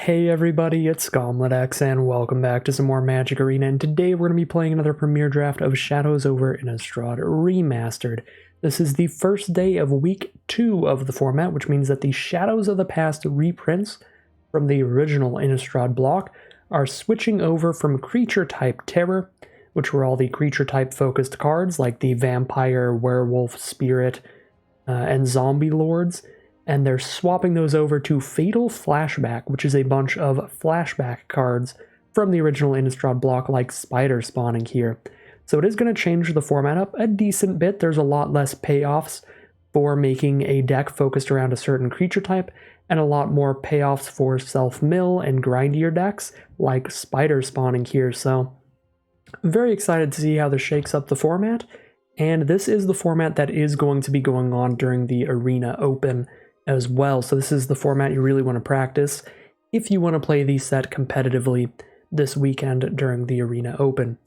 Hey everybody, it's ScomletX and welcome back to some more Magic Arena, and today we're going to be playing another premiere draft of Shadows over Innistrad Remastered. This is the first day of week 2 of the format, which means that the Shadows of the Past reprints from the original Innistrad block are switching over from creature type Terror, which were all the creature type focused cards like the Vampire, Werewolf, Spirit, and Zombie Lords, and they're swapping those over to Fatal Flashback, which is a bunch of flashback cards from the original Innistrad block, like Spider spawning here. So it is going to change the format up a decent bit. There's a lot less payoffs for making a deck focused around a certain creature type, and a lot more payoffs for self-mill and grindier decks, like Spider spawning here. So I'm very excited to see how this shakes up the format, and this is the format that is going to be going on during the Arena Open as well. So this is the format you really want to practice if you want to play the set competitively this weekend during the Arena Open.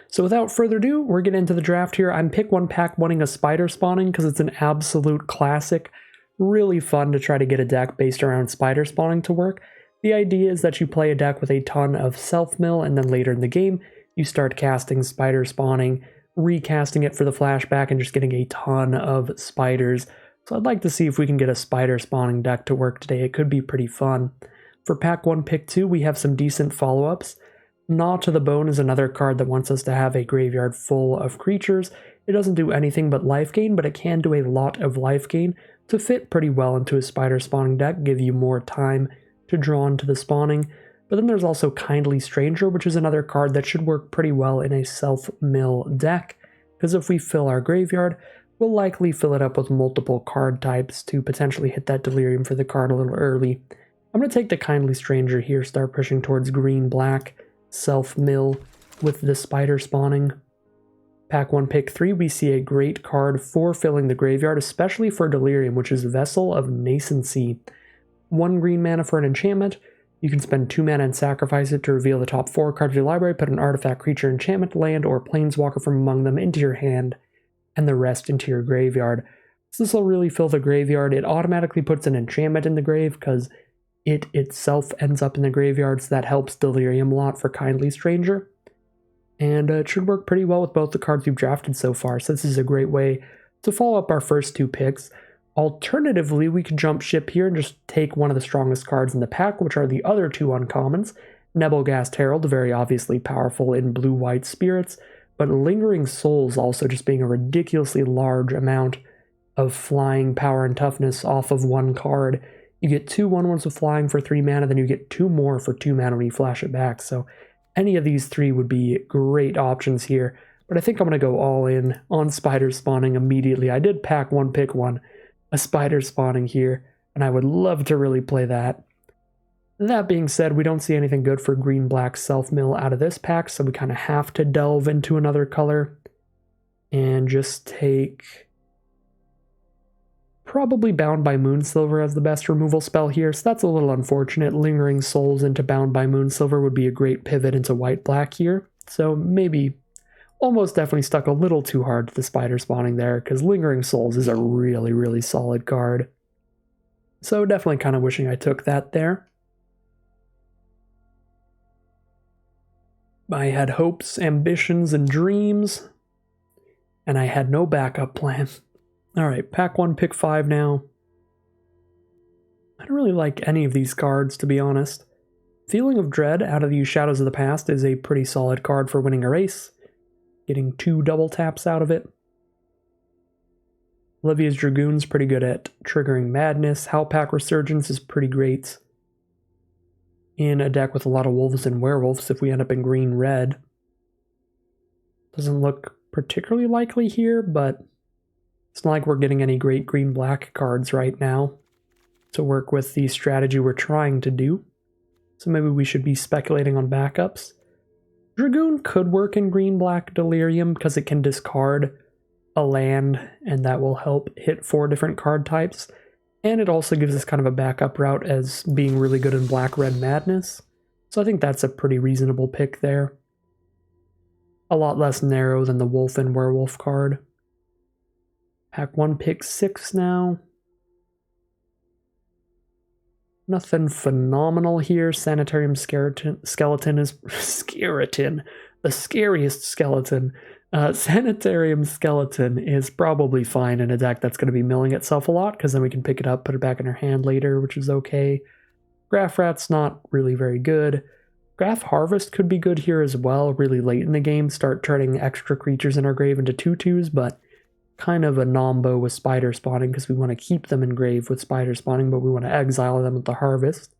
So without further ado, we're getting into the draft here. I'm pick 1 pack wanting a Spider spawning because it's an absolute classic. Really fun to try to get a deck based around Spider spawning to work. The idea is that you play a deck with a ton of self-mill, and then later in the game you start casting Spider spawning, recasting it for the flashback, and just getting a ton of spiders. So I'd like to see if we can get a Spider spawning deck to work today. It could be pretty fun. For pack 1, pick 2, we have some decent follow-ups. Gnaw to the Bone is another card that wants us to have a graveyard full of creatures. It doesn't do anything but life gain, but it can do a lot of life gain to fit pretty well into a Spider spawning deck, give you more time to draw into the spawning. But then there's also Kindly Stranger, which is another card that should work pretty well in a self-mill deck, because if we fill our graveyard, we'll likely fill it up with multiple card types to potentially hit that Delirium for the card a little early. I'm going to take the Kindly Stranger here, start pushing towards green-black, self-mill with the Spider spawning. Pack 1, pick 3, we see a great card for filling the graveyard, especially for Delirium, which is Vessel of Nascency. 1 green mana for an enchantment. You can spend 2 mana and sacrifice it to reveal the top 4 cards of your library, put an artifact, creature, enchantment, land, or planeswalker from among them into your hand, and the rest into your graveyard. So this will really fill the graveyard. It automatically puts an enchantment in the grave because it itself ends up in the graveyard, so that helps Delirium a lot for Kindly Stranger. And it should work pretty well with both the cards we've drafted so far, so this is a great way to follow up our first 2 picks. Alternatively, we could jump ship here and just take one of the strongest cards in the pack, which are the other 2 uncommons. Nebelgast Herald, very obviously powerful in blue-white spirits, but Lingering Souls also just being a ridiculously large amount of flying power and toughness off of 1 card. You get 2 1/1s with flying for 3 mana, then you get 2 more for 2 mana when you flash it back. So any of these 3 would be great options here, but I think I'm going to go all in on Spider spawning immediately. I did pack 1, pick 1, a Spider spawning here, and I would love to really play that. That being said, we don't see anything good for green-black self-mill out of this pack, so we kind of have to delve into another color and just take probably Bound by Moonsilver as the best removal spell here, so that's a little unfortunate. Lingering Souls into Bound by Moonsilver would be a great pivot into white-black here, so maybe almost definitely stuck a little too hard to the Spider spawning there, because Lingering Souls is a really, really solid card. So definitely kind of wishing I took that there. I had hopes, ambitions, and dreams, and I had no backup plan. Alright, pack 1, pick 5 now. I don't really like any of these cards, to be honest. Feeling of Dread out of the Shadows of the Past is a pretty solid card for winning a race, getting 2 double taps out of it. Olivia's Dragoon's pretty good at triggering Madness. Howlpack Resurgence is pretty great in a deck with a lot of wolves and werewolves if we end up in green-red. Doesn't look particularly likely here, but it's not like we're getting any great green-black cards right now to work with the strategy we're trying to do. So maybe we should be speculating on backups. Dragoon could work in green-black Delirium because it can discard a land, and that will help hit 4 different card types. And it also gives us kind of a backup route as being really good in Black-Red Madness. So I think that's a pretty reasonable pick there. A lot less narrow than the Wolf and Werewolf card. Pack 1, pick 6 now. Nothing phenomenal here. Sanitarium skeleton is skeleton, the scariest skeleton. Sanitarium skeleton is probably fine in a deck that's going to be milling itself a lot, because then we can pick it up, put it back in our hand later, which is okay. Graph Rat's not really very good. Graph Harvest could be good here as well, really late in the game, start turning extra creatures in our grave into 2/2s, but kind of a nombo with spider spawning, because we want to keep them in grave with spider spawning, but we want to exile them with the Harvest.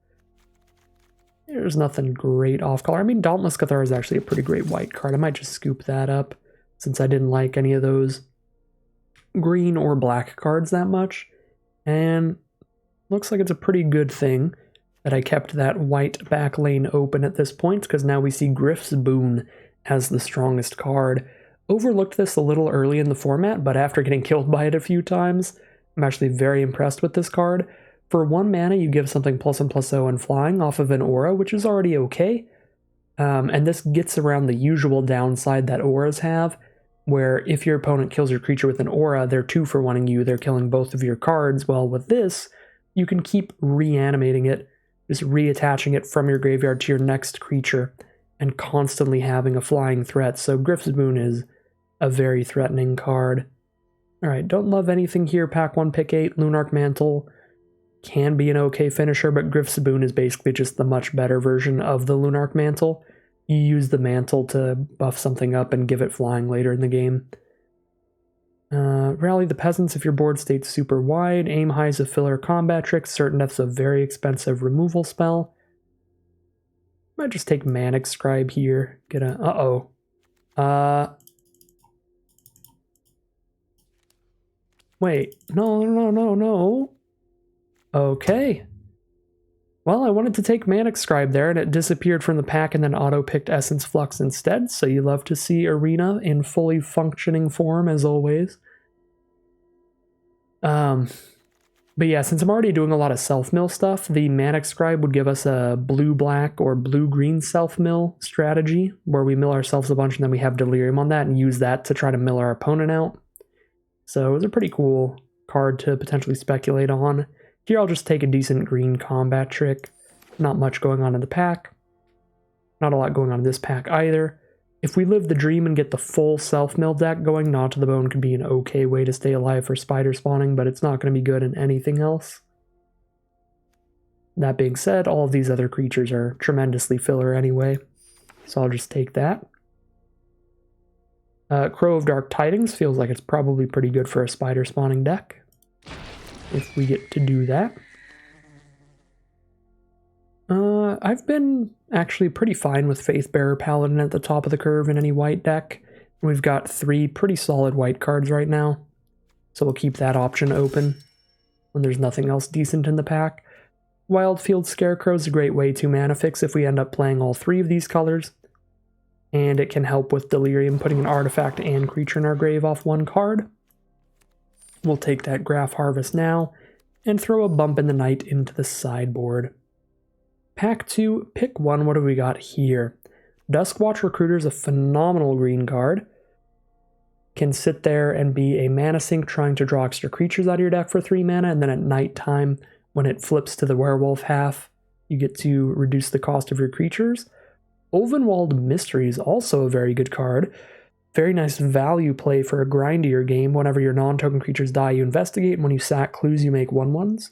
There's nothing great off color. I mean, Dauntless Cathar is actually a pretty great white card. I might just scoop that up, since I didn't like any of those green or black cards that much. And looks like it's a pretty good thing that I kept that white back lane open at this point, because now we see Griff's Boon as the strongest card. Overlooked this a little early in the format, but after getting killed by it a few times, I'm actually very impressed with this card. For 1 mana, you give something +1/+0 and flying off of an aura, which is already okay. And this gets around the usual downside that auras have, where if your opponent kills your creature with an aura, they're 2 for 1-ing you, they're killing both of your cards. Well, with this, you can keep reanimating it, just reattaching it from your graveyard to your next creature, and constantly having a flying threat. So Griff's Boon is a very threatening card. Alright, don't love anything here. Pack 1, pick 8, Lunarch Mantle can be an okay finisher, but Griff's Boon is basically just the much better version of the Lunarch Mantle. You use the Mantle to buff something up and give it flying later in the game. Rally the Peasants if your board stays super wide. Aim High is a filler combat trick. Certain Death's a very expensive removal spell. Might just take Manic Scribe here. Get a... Wait. No. Okay. Well, I wanted to take Manic Scribe there, and it disappeared from the pack and then auto-picked Essence Flux instead, so you love to see Arena in fully functioning form, as always. But yeah, since I'm already doing a lot of self-mill stuff, the Manic Scribe would give us a blue-black or blue-green self-mill strategy, where we mill ourselves a bunch and then we have Delirium on that and use that to try to mill our opponent out. So it was a pretty cool card to potentially speculate on. Here I'll just take a decent green combat trick. Not much going on in the pack. Not a lot going on in this pack either. If we live the dream and get the full self-mill deck going, Gnaw to the Bone could be an okay way to stay alive for spider spawning, but it's not going to be good in anything else. That being said, all of these other creatures are tremendously filler anyway, so I'll just take that. Crow of Dark Tidings feels like it's probably pretty good for a spider spawning deck, if we get to do that. I've been actually pretty fine with Faithbearer Paladin at the top of the curve in any white deck. We've got 3 pretty solid white cards right now, so we'll keep that option open when there's nothing else decent in the pack. Wildfield Scarecrow is a great way to mana fix if we end up playing all 3 of these colors, and it can help with Delirium, putting an artifact and creature in our grave off 1 card. We'll take that Graph Harvest now, and throw a Bump in the Night into the sideboard. Pack 2, pick 1, what do we got here? Duskwatch Recruiter is a phenomenal green card. Can sit there and be a mana sink trying to draw extra creatures out of your deck for 3 mana, and then at nighttime, when it flips to the werewolf half, you get to reduce the cost of your creatures. Ovenwald Mystery is also a very good card. Very nice value play for a grindier game. Whenever your non-token creatures die, you investigate, and when you sack clues, you make 1/1s.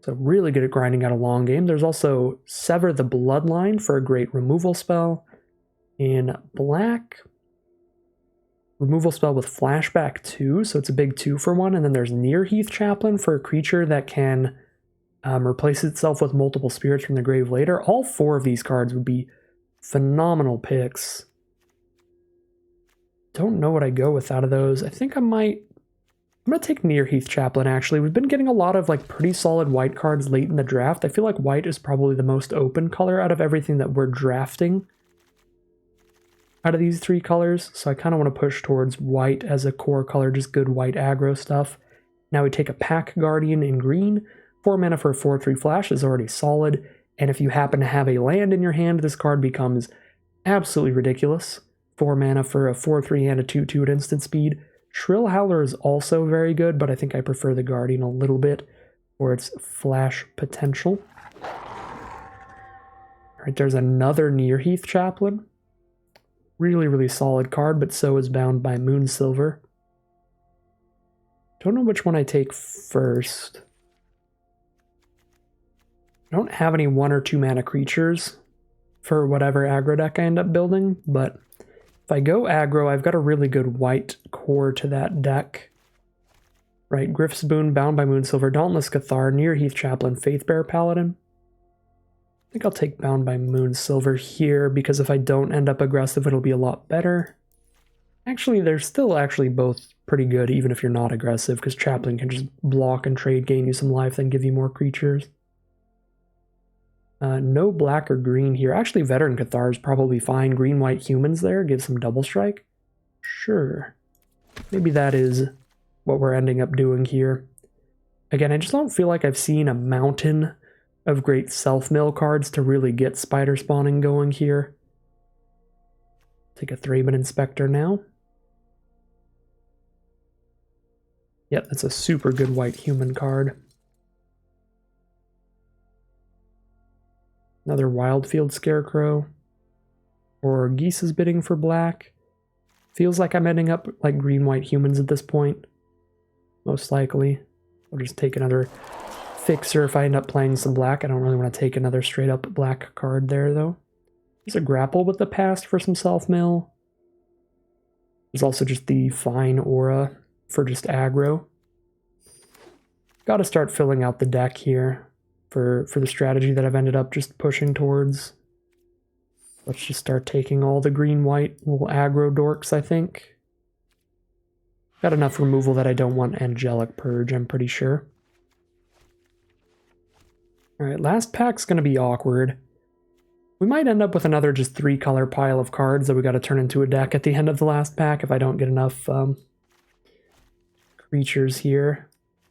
So really good at grinding out a long game. There's also Sever the Bloodline for a great removal spell. In black, removal spell with flashback 2, so it's a big 2 for 1. And then there's Nearheath Chaplain for a creature that can replace itself with multiple spirits from the grave later. All 4 of these cards would be phenomenal picks. Don't know what I go with out of those. I think I'm going to take Nearheath Chaplain, actually. We've been getting a lot of pretty solid white cards late in the draft. I feel like white is probably the most open color out of everything that we're drafting out of these 3 colors. So I kind of want to push towards white as a core color, just good white aggro stuff. Now we take a Pack Guardian in green. 4 mana for a 4/3 flash is already solid. And if you happen to have a land in your hand, this card becomes absolutely ridiculous. 4 mana for a 4/3 and a 2/2 at instant speed. Shrill Howler is also very good, but I think I prefer the Guardian a little bit for its flash potential. Right, there's another Nearheath Chaplain. Really, really solid card, but so is Bound by Moonsilver. Don't know which one I take first. I don't have any 1 or 2 mana creatures for whatever aggro deck I end up building, but if I go aggro, I've got a really good white core to that deck. Right, Griff's Boon, Bound by Moonsilver, Dauntless Cathar, Nearheath Chaplain, Faithbearer Paladin. I think I'll take Bound by Moonsilver here, because if I don't end up aggressive, it'll be a lot better. Actually, they're still actually both pretty good, even if you're not aggressive, because Chaplain can just block and trade, gain you some life, then give you more creatures. No black or green here. Actually, Veteran Cathar is probably fine. Green-white humans there, give some double strike. Sure. Maybe that is what we're ending up doing here. Again, I just don't feel like I've seen a mountain of great self-mill cards to really get spider spawning going here. Take a Thraben Inspector now. Yep, that's a super good white human card. Another Wildfield Scarecrow. Or Geese is bidding for black. Feels like I'm ending up like green-white humans at this point. Most likely. I'll just take another fixer if I end up playing some black. I don't really want to take another straight-up black card there, though. There's a Grapple with the Past for some self-mill. There's also just the Fine Aura for just aggro. Gotta start filling out the deck here for the strategy that I've ended up just pushing towards. Let's just start taking all the green-white little aggro dorks, I think. Got enough removal that I don't want Angelic Purge, I'm pretty sure. Alright, last pack's gonna be awkward. We might end up with another just 3-color pile of cards that we gotta turn into a deck at the end of the last pack if I don't get enough creatures here.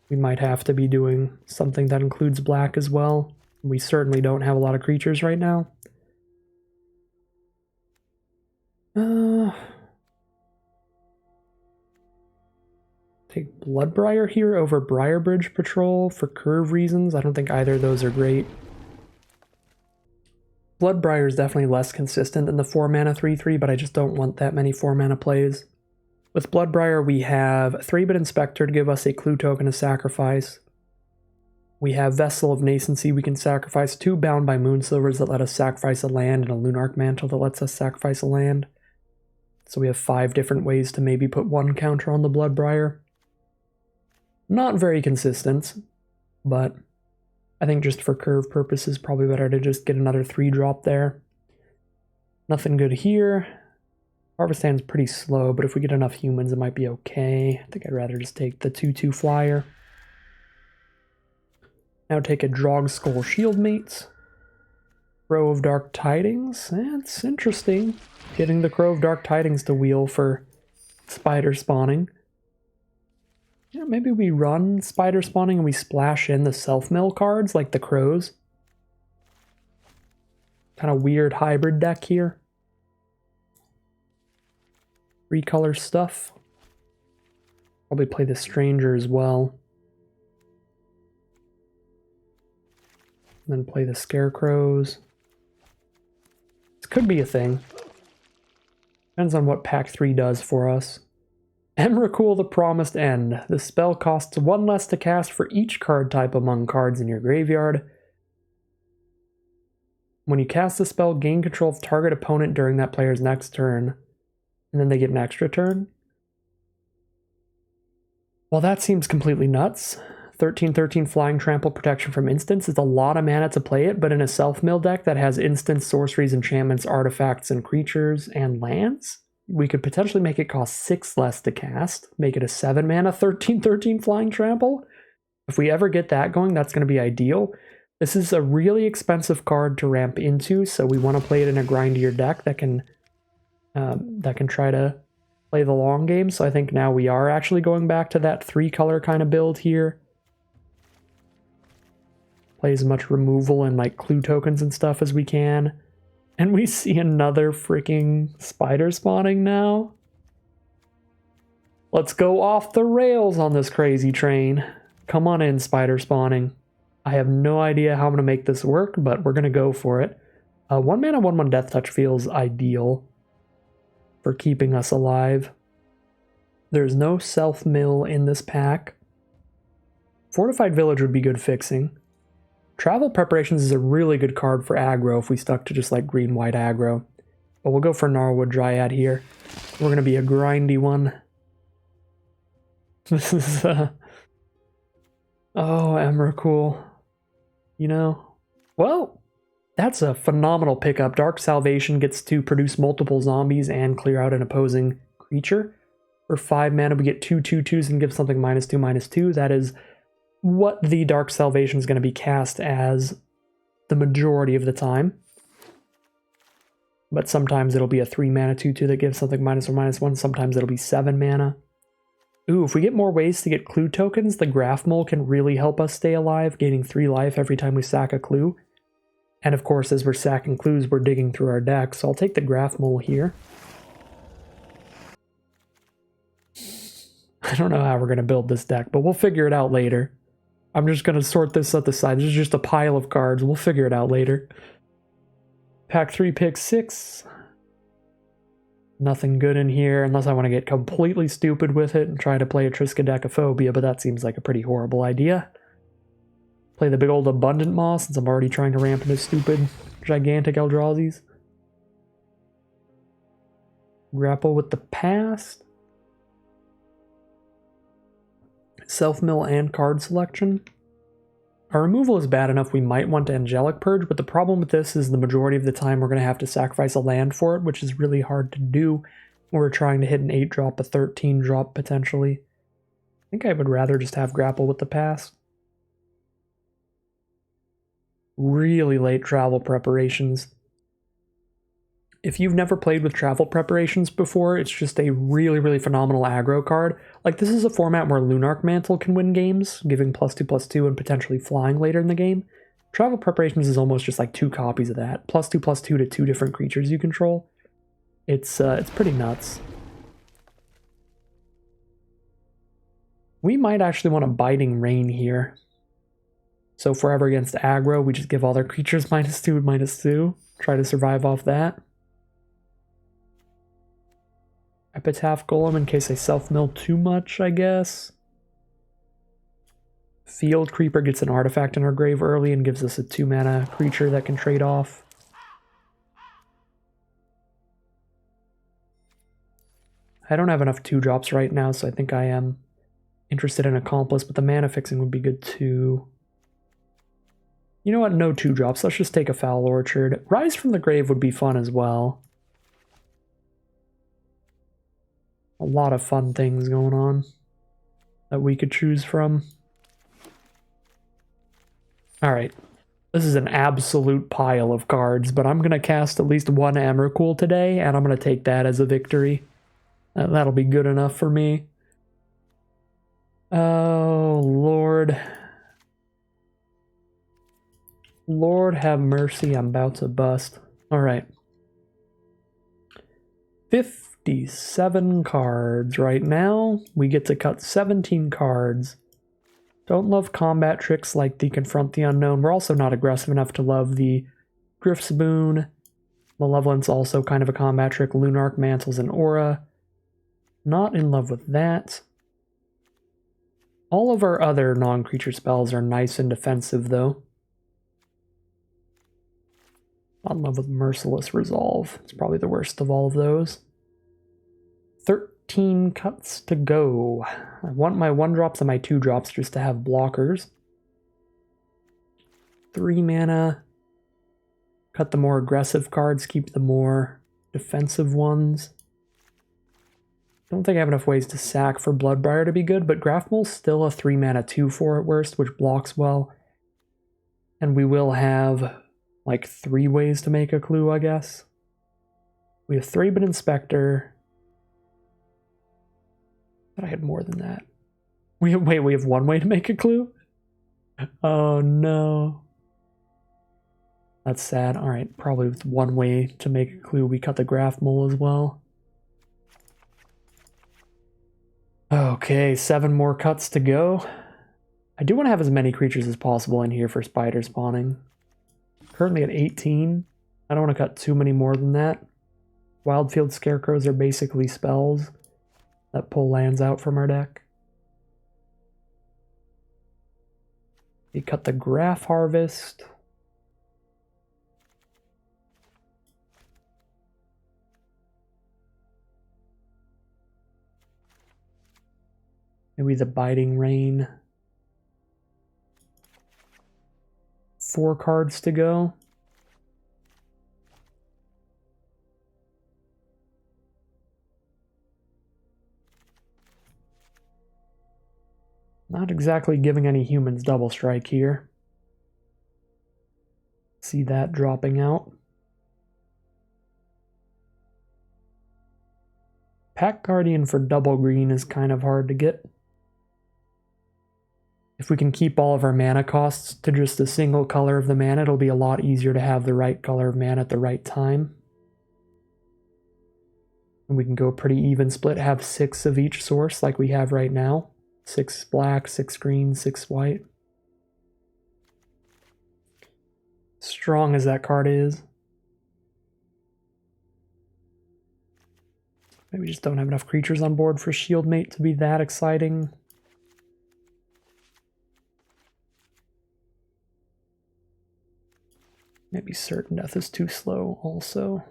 We might have to be doing something that includes black as well. We certainly don't have a lot of creatures right now. Take Bloodbriar here over Briarbridge Patrol for curve reasons. I don't think either of those are great. Bloodbriar is definitely less consistent than the 4-mana 3/3, but I just don't want that many 4-mana plays. With Bloodbriar, we have Thraben Inspector to give us a clue token to sacrifice. We have Vessel of Nascency. We can sacrifice 2 Bound by Moonsilvers that let us sacrifice a land, and a Lunarch Mantle that lets us sacrifice a land. So we have 5 different ways to maybe put 1 counter on the Bloodbriar. Not very consistent, but I think just for curve purposes, probably better to just get another 3-drop there. Nothing good here. Harvest Hand's pretty slow, but if we get enough humans, it might be okay. I think I'd rather just take the 2/2 flyer. Now take a Drogskull Shieldmates. Crow of Dark Tidings. That's interesting. Getting the Crow of Dark Tidings to wheel for spider spawning. Yeah, maybe we run spider spawning and we splash in the self-mill cards like the crows. Kind of weird hybrid deck here. 3-color stuff. Probably play the Stranger as well. And then play the Scarecrows. This could be a thing. Depends on what pack 3 does for us. Emrakul the Promised End. The spell costs 1 less to cast for each card type among cards in your graveyard. When you cast the spell, gain control of target opponent during that player's next turn. And then they get an extra turn. Well, that seems completely nuts. 13/13 Flying Trample Protection from Instants is a lot of mana to play it, but in a self-mill deck that has instants, sorceries, enchantments, artifacts, and creatures, and lands, we could potentially make it cost 6 less to cast, make it a 7-mana 13/13 Flying Trample. If we ever get that going, that's going to be ideal. This is a really expensive card to ramp into, so we want to play it in a grindier deck that can try to play the long game. So I think now we are actually going back to that 3-color kind of build here. Play as much removal and like clue tokens and stuff as we can. And we see another freaking spider spawning now. Let's go off the rails on this crazy train. Come on in, spider spawning. I have no idea how I'm going to make this work, but we're going to go for it. 1 mana, 1/1 Death Touch feels ideal for keeping us alive. There's no self-mill in this pack. Fortified Village would be good fixing. Travel Preparations is a really good card for aggro if we stuck to just like green-white aggro. But we'll go for Gnarlwood Dryad here. We're going to be a grindy one. This is, oh, Emrakul. You know, well, that's a phenomenal pickup. Dark Salvation gets to produce multiple zombies and clear out an opposing creature. For 5 mana, we get 2/2/2s and give something -2/2. That is what the Dark Salvation is going to be cast as the majority of the time. But sometimes it'll be a 3 mana 2/2 that gives something -1/-1. Sometimes it'll be 7 mana. Ooh, if we get more ways to get clue tokens, the Graph Mole can really help us stay alive, gaining 3 life every time we sack a clue. And of course, as we're sacking clues, we're digging through our deck, so I'll take the Graph Mole here. I don't know how we're going to build this deck, but we'll figure it out later. I'm just going to sort this at the side. This is just a pile of cards. We'll figure it out later. Pack 3, pick 6. Nothing good in here, unless I want to get completely stupid with it and try to play a Triskaidekaphobia, but that seems like a pretty horrible idea. Play the big old Abundant Moss, since I'm already trying to ramp into stupid, gigantic Eldrazi's. Grapple with the past. Self-mill and card selection. Our removal is bad enough we might want to Angelic Purge, but the problem with this is the majority of the time we're going to have to sacrifice a land for it, which is really hard to do when we're trying to hit an 8-drop, a 13-drop potentially. I think I would rather just have Grapple with the Past. Really late Travel Preparations. If you've never played with Travel Preparations before, it's just a really, really phenomenal aggro card. Like, this is a format where Lunarch Mantle can win games, giving +2/+2 and potentially flying later in the game. Travel Preparations is almost just like 2 copies of that. +2/+2 to 2 different creatures you control. It's pretty nuts. We might actually want a Biting Rain here. So forever against aggro, we just give all their creatures -2/-2. Try to survive off that. Epitaph Golem in case I self-mill too much, I guess. Field Creeper gets an artifact in our grave early and gives us a 2-mana creature that can trade off. I don't have enough 2-drops right now, so I think I am interested in Accomplice, but the mana fixing would be good too. You know what? No 2-drops. Let's just take a Foul Orchard. Rise from the Grave would be fun as well. A lot of fun things going on that we could choose from. Alright. This is an absolute pile of cards, but I'm going to cast at least one Emrakul today, and I'm going to take that as a victory. That'll be good enough for me. Oh, Lord. Lord have mercy, I'm about to bust. Alright. 57 cards right now. We get to cut 17 cards. Don't love combat tricks like the Confront the Unknown. We're also not aggressive enough to love the Gryff's Boon. Malevolence also kind of a combat trick. Lunarch Mantles and Aura. Not in love with that. All of our other non-creature spells are nice and defensive though. Not in love with Merciless Resolve. It's probably the worst of all of those. 13 cuts to go. I want my 1-drops and my 2-drops just to have blockers. 3 mana. Cut the more aggressive cards, keep the more defensive ones. Don't think I have enough ways to sack for Bloodbriar to be good, but Graph-Mole's still a 3 mana 2/4 at worst, which blocks well. And we will have like 3 ways to make a clue, I guess. We have Thraben Inspector. But I had more than that. We have 1 way to make a clue? Oh no. That's sad. Alright, probably with 1 way to make a clue, we cut the Graph Mole as well. Okay, 7 more cuts to go. I do want to have as many creatures as possible in here for spider spawning. Currently at 18. I don't want to cut too many more than that. Wildfield Scarecrows are basically spells that pull lands out from our deck. You cut the Graph Harvest. Maybe the Biting Rain. 4 cards to go. Not exactly giving any humans double strike here. See that dropping out. Pack Guardian for double green is kind of hard to get. If we can keep all of our mana costs to just a single color of the mana, it'll be a lot easier to have the right color of mana at the right time. And we can go pretty even split, have 6 of each source like we have right now. 6 black, 6 green, 6 white. Strong as that card is. Maybe we just don't have enough creatures on board for Shieldmate to be that exciting. Maybe Certain Death is too slow also.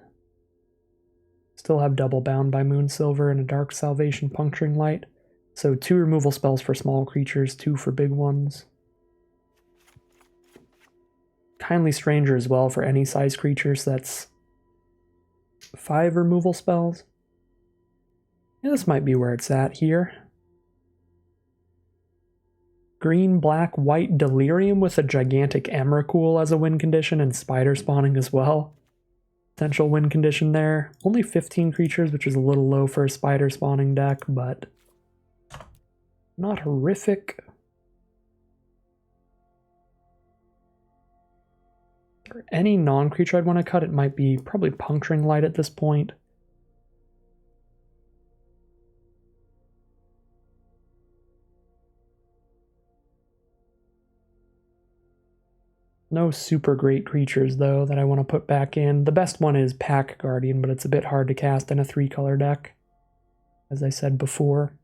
Still have Double Bound by Moonsilver and a Dark Salvation Puncturing Light. So 2 removal spells for small creatures, 2 for big ones. Kindly Stranger as well for any size creatures, so that's 5 removal spells. Yeah, this might be where it's at here. Green, black, white Delirium with a gigantic Emrakul as a win condition and spider spawning as well. Potential win condition there. Only 15 creatures, which is a little low for a spider spawning deck, but not horrific. For any non-creature I'd want to cut, it might be probably Puncturing Light at this point. No super great creatures, though, that I want to put back in. The best one is Pack Guardian, but it's a bit hard to cast in a 3-color deck, as I said before.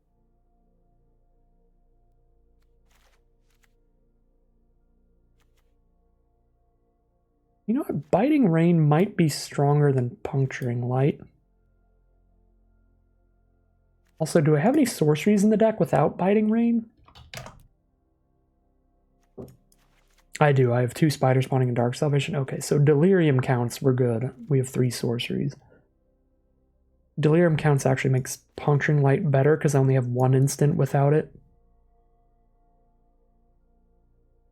You know what? Biting Rain might be stronger than Puncturing Light. Also, do I have any sorceries in the deck without Biting Rain? I do. I have 2 Spider Spawning and Dark Salvation. Okay, so Delirium counts. We're good. We have 3 sorceries. Delirium counts actually makes Puncturing Light better because I only have 1 instant without it.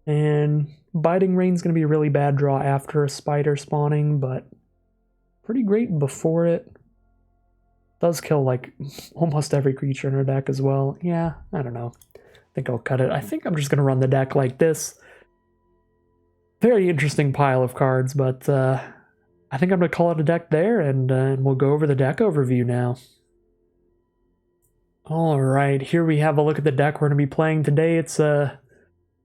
And Biting Rain's going to be a really bad draw after a Spider Spawning, but pretty great before it. Does kill, like, almost every creature in our deck as well. Yeah, I don't know. I think I'll cut it. I think I'm just going to run the deck like this. Very interesting pile of cards, but I think I'm going to call it a deck there, and we'll go over the deck overview now. Alright, here we have a look at the deck we're going to be playing today. It's a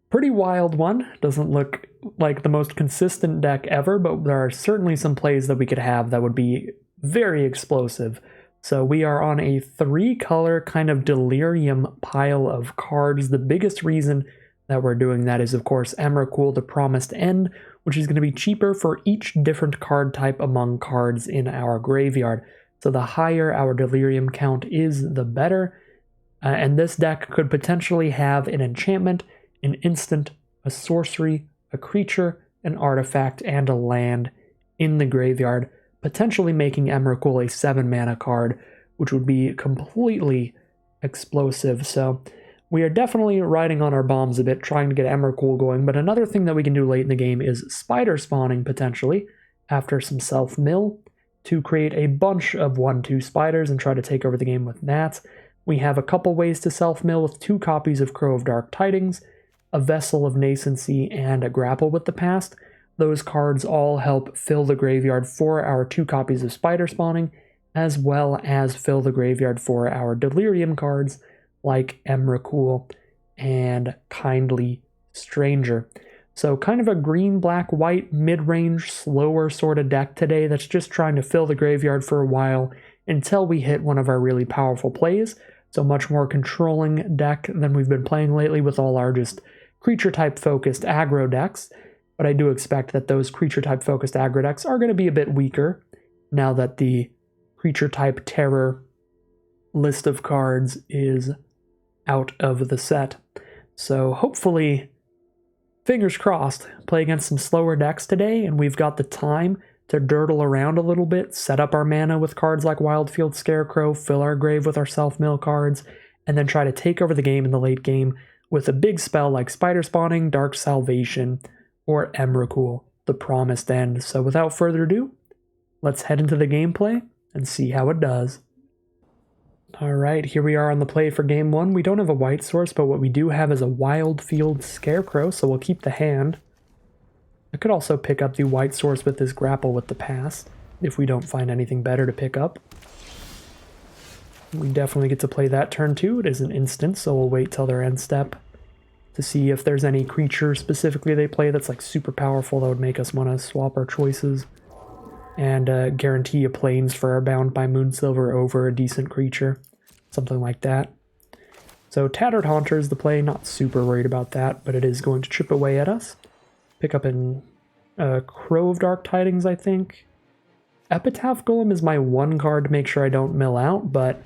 pretty wild one. Doesn't look like the most consistent deck ever, but there are certainly some plays that we could have that would be very explosive. So we are on a 3-color kind of Delirium pile of cards. The biggest reason that we're doing that is, of course, Emrakul, the Promised End, which is going to be cheaper for each different card type among cards in our graveyard. So the higher our Delirium count is, the better. And this deck could potentially have an enchantment, an instant, a sorcery, a creature, an artifact, and a land in the graveyard, potentially making Emrakul a 7-mana card, which would be completely explosive. So we are definitely riding on our bombs a bit, trying to get Emrakul going, but another thing that we can do late in the game is Spider Spawning, potentially, after some self-mill, to create a bunch of 1/2 spiders and try to take over the game with that. We have a couple ways to self-mill with 2 copies of Crow of Dark Tidings, a Vessel of Nascency, and a Grapple with the Past. Those cards all help fill the graveyard for our 2 copies of Spider Spawning, as well as fill the graveyard for our Delirium cards, like Emrakul and Kindly Stranger. So kind of a green, black, white, mid-range, slower sort of deck today that's just trying to fill the graveyard for a while until we hit one of our really powerful plays. So much more controlling deck than we've been playing lately with all our just creature-type focused aggro decks. But I do expect that those creature-type focused aggro decks are going to be a bit weaker now that the creature-type terror list of cards is out of the set. So hopefully, fingers crossed, play against some slower decks today, and we've got the time to dirtle around a little bit, set up our mana with cards like Wildfield Scarecrow, fill our grave with our self-mill cards, and then try to take over the game in the late game with a big spell like Spider Spawning, Dark Salvation, or Emrakul, the Promised End. So without further ado, let's head into the gameplay and see how it does. Alright, here we are on the play for game one. We don't have a white source, but what we do have is a Wildfield Scarecrow, so we'll keep the hand. I could also pick up the white source with this grapple with the pass, if we don't find anything better to pick up. We definitely get to play that turn too. It is an instant, so we'll wait till their end step to see if there's any creature specifically they play that's like super powerful that would make us want to swap our choices. And guarantee a plains for our Bound by Moonsilver over a decent creature. Something like that. So Tattered Haunter is the play, not super worried about that, but it is going to chip away at us. Pick up in Crow of Dark Tidings, I think. Epitaph Golem is my one card to make sure I don't mill out, but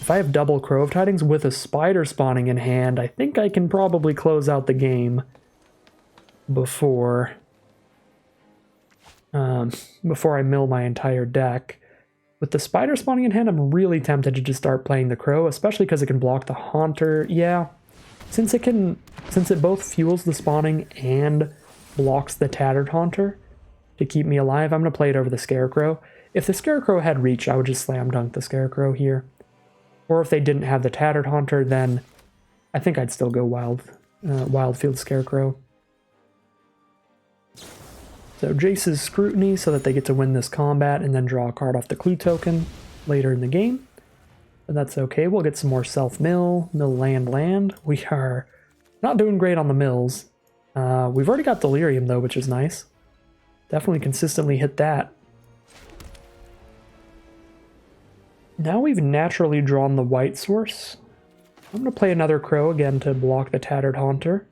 if I have double Crow of Tidings with a Spider Spawning in hand, I think I can probably close out the game before I mill my entire deck. With the Spider Spawning in hand, I'm really tempted to just start playing the Crow, especially because it can block the Haunter. Yeah, since it both fuels the spawning and blocks the Tattered Haunter to keep me alive, I'm going to play it over the Scarecrow. If the Scarecrow had reach, I would just slam dunk the Scarecrow here. Or if they didn't have the Tattered Haunter, then I think I'd still go Wildfield Scarecrow. So Jace's Scrutiny so that they get to win this combat and then draw a card off the clue token later in the game. But that's okay, we'll get some more self-mill, mill land. We are not doing great on the mills. We've already got Delirium though, which is nice. Definitely consistently hit that. Now we've naturally drawn the white source. I'm going to play another Crow again to block the Tattered Haunter.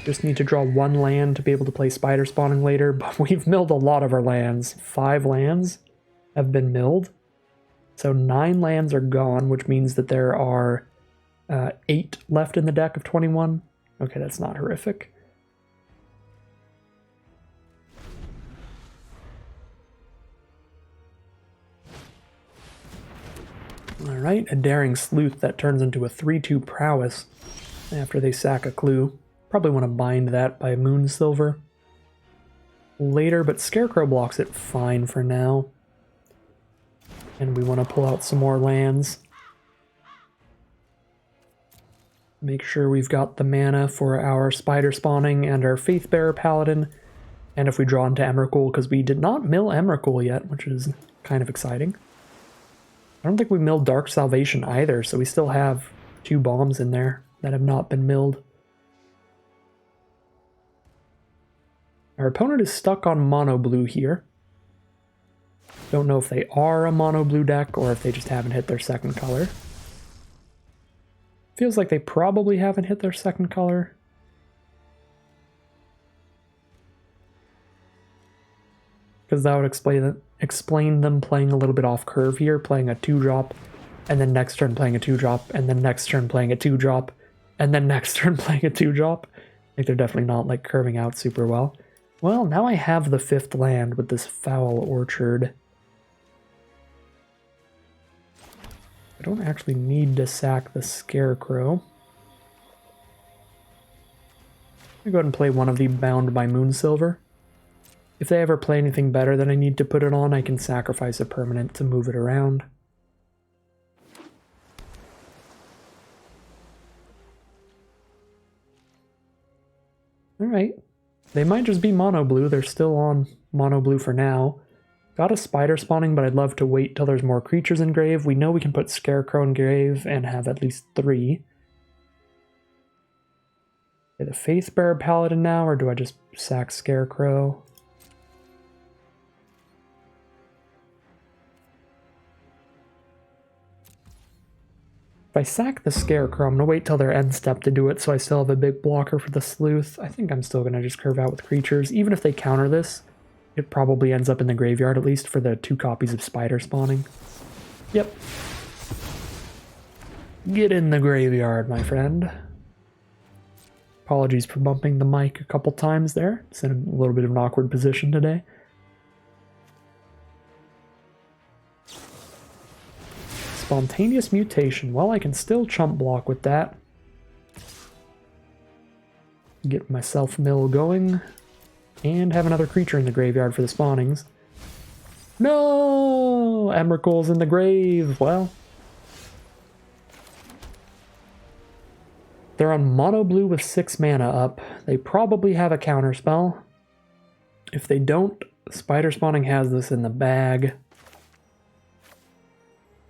Just need to draw one land to be able to play Spider Spawning later, but we've milled a lot of our lands. 5 lands have been milled. So 9 lands are gone, which means that there are 8 left in the deck of 21. Okay, that's not horrific. Alright, a Daring Sleuth that turns into a 3/2 Prowess after they sack a clue. Probably want to bind that by Moonsilver later, but Scarecrow blocks it fine for now. And we want to pull out some more lands. Make sure we've got the mana for our Spider Spawning and our Faithbearer Paladin. And if we draw into Emrakul, because we did not mill Emrakul yet, which is kind of exciting. I don't think we milled Dark Salvation either, so we still have 2 bombs in there that have not been milled. Our opponent is stuck on mono blue here. Don't know if they are a mono blue deck or if they just haven't hit their second color. Feels like they probably haven't hit their second color. Because that would explain them playing a little bit off curve here, playing a 2-drop, and then next turn playing a 2-drop, and then next turn playing a 2-drop, and then next turn playing a 2-drop. Like they're definitely not like curving out super well. Well, now I have the 5th land with this Foul Orchard. I don't actually need to sack the Scarecrow. I'm gonna go ahead and play one of the Bound by Moonsilver. If they ever play anything better that I need to put it on, I can sacrifice a permanent to move it around. Alright. They might just be mono blue. They're still on mono blue for now. Got a Spider Spawning, but I'd love to wait till there's more creatures in grave. We know we can put Scarecrow in grave and have at least 3. Okay, the Faithbearer Paladin now, or do I just sack Scarecrow? If I sack the Scarecrow, I'm going to wait till their end step to do it, so I still have a big blocker for the Sleuth. I think I'm still going to just curve out with creatures. Even if they counter this, it probably ends up in the graveyard, at least for the 2 copies of Spider spawning. Yep. Get in the graveyard, my friend. Apologies for bumping the mic a couple times there. It's in a little bit of an awkward position today. Spontaneous Mutation. Well, I can still chump block with that. Get my self-mill going. And have another creature in the graveyard for the spawnings. No! Emrakul's in the grave. Well. They're on mono blue with 6 mana up. They probably have a counterspell. If they don't, Spider Spawning has this in the bag.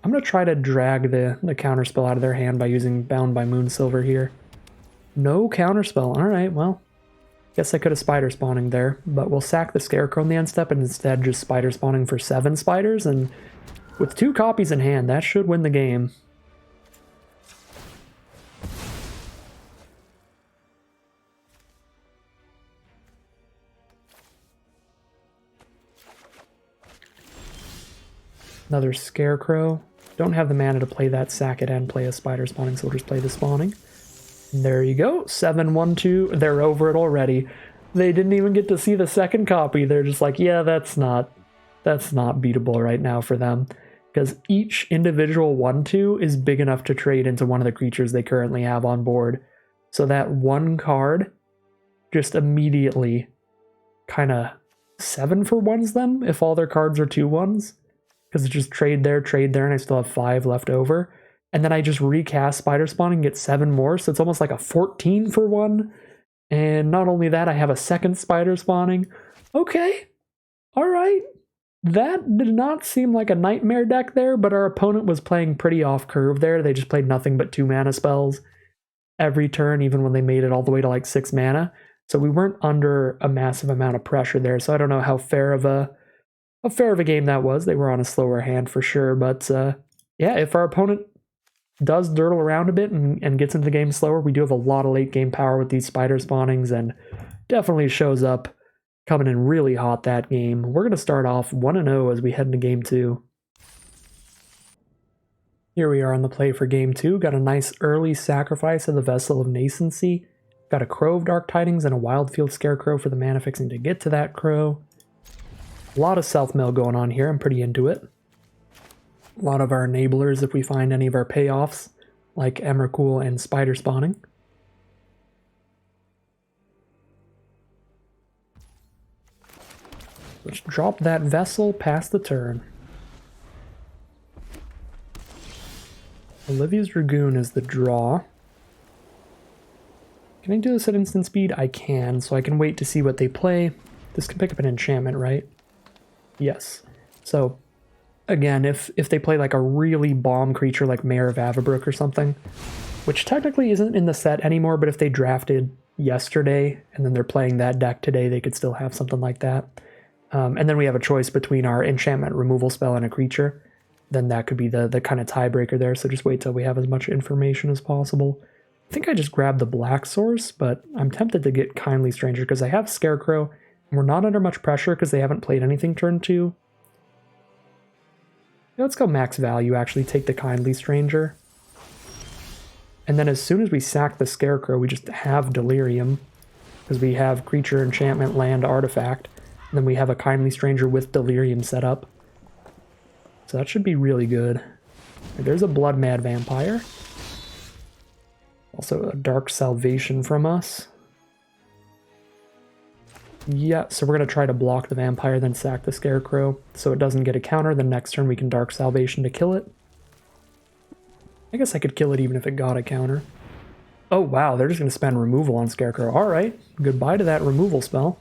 I'm going to try to drag the counterspell out of their hand by using Bound by Moonsilver here. No counterspell. Alright, well. Guess I could have Spider Spawning there, but we'll sack the Scarecrow in the end step and instead just Spider Spawning for 7 spiders, and with 2 copies in hand, that should win the game. Another Scarecrow. Don't have the mana to play that sack it and play a Spider Spawning, so we'll just play the Spawning. And there you go. 7-1-2. They're over it already. They didn't even get to see the second copy. They're just like, yeah, that's not beatable right now for them. Because each individual 1-2 is big enough to trade into one of the creatures they currently have on board. So that one card just immediately kind of 7-for-1s them if all their cards are 2-1s. Because it's just trade there, and I still have 5 left over. And then I just recast Spider Spawning and get 7 more, so it's almost like a 14-for-1. And not only that, I have a second Spider Spawning. Okay, alright. That did not seem like a nightmare deck there, but our opponent was playing pretty off-curve there. They just played nothing but 2 mana spells every turn, even when they made it all the way to like 6 mana. So we weren't under a massive amount of pressure there, so I don't know how fair of a game that was. They were on a slower hand for sure, but yeah, if our opponent does dirtle around a bit and gets into the game slower, we do have a lot of late game power with these Spider Spawnings, and definitely shows up coming in really hot that game. We're going to start off 1-0 as we head into game 2. Here we are on the play for game 2. Got a nice early sacrifice of the Vessel of Nascency. Got a Crow of Dark Tidings and a Wildfield Scarecrow for the mana fixing to get to that Crow. A lot of self-mill going on here. I'm pretty into it. A lot of our enablers if we find any of our payoffs, like Emrakul and Spider Spawning. Let's drop that Vessel past the turn. Olivia's Dragoon is the draw. Can I do this at instant speed? I can, so I can wait to see what they play. This can pick up an enchantment, right? Yes. So, again, if they play like a really bomb creature like Mayor of Avabrook or something, which technically isn't in the set anymore, but if they drafted yesterday and then they're playing that deck today, they could still have something like that. And then we have a choice between our enchantment removal spell and a creature. Then that could be the kind of tiebreaker there, so just wait till we have as much information as possible. I think I just grabbed the black source, but I'm tempted to get Kindly Stranger because I have Scarecrow, and we're not under much pressure because they haven't played anything turn 2. Yeah, let's go max value, actually take the Kindly Stranger. And then as soon as we sack the Scarecrow, we just have Delirium, because we have creature, enchantment, land, artifact. And then we have a Kindly Stranger with Delirium set up. So that should be really good. There's a Blood Mad Vampire. Also a Dark Salvation from us. Yeah, so we're going to try to block the Vampire, then sack the Scarecrow, so it doesn't get a counter. Then next turn we can Dark Salvation to kill it. I guess I could kill it even if it got a counter. Oh wow, they're just going to spend removal on Scarecrow. Alright, goodbye to that removal spell.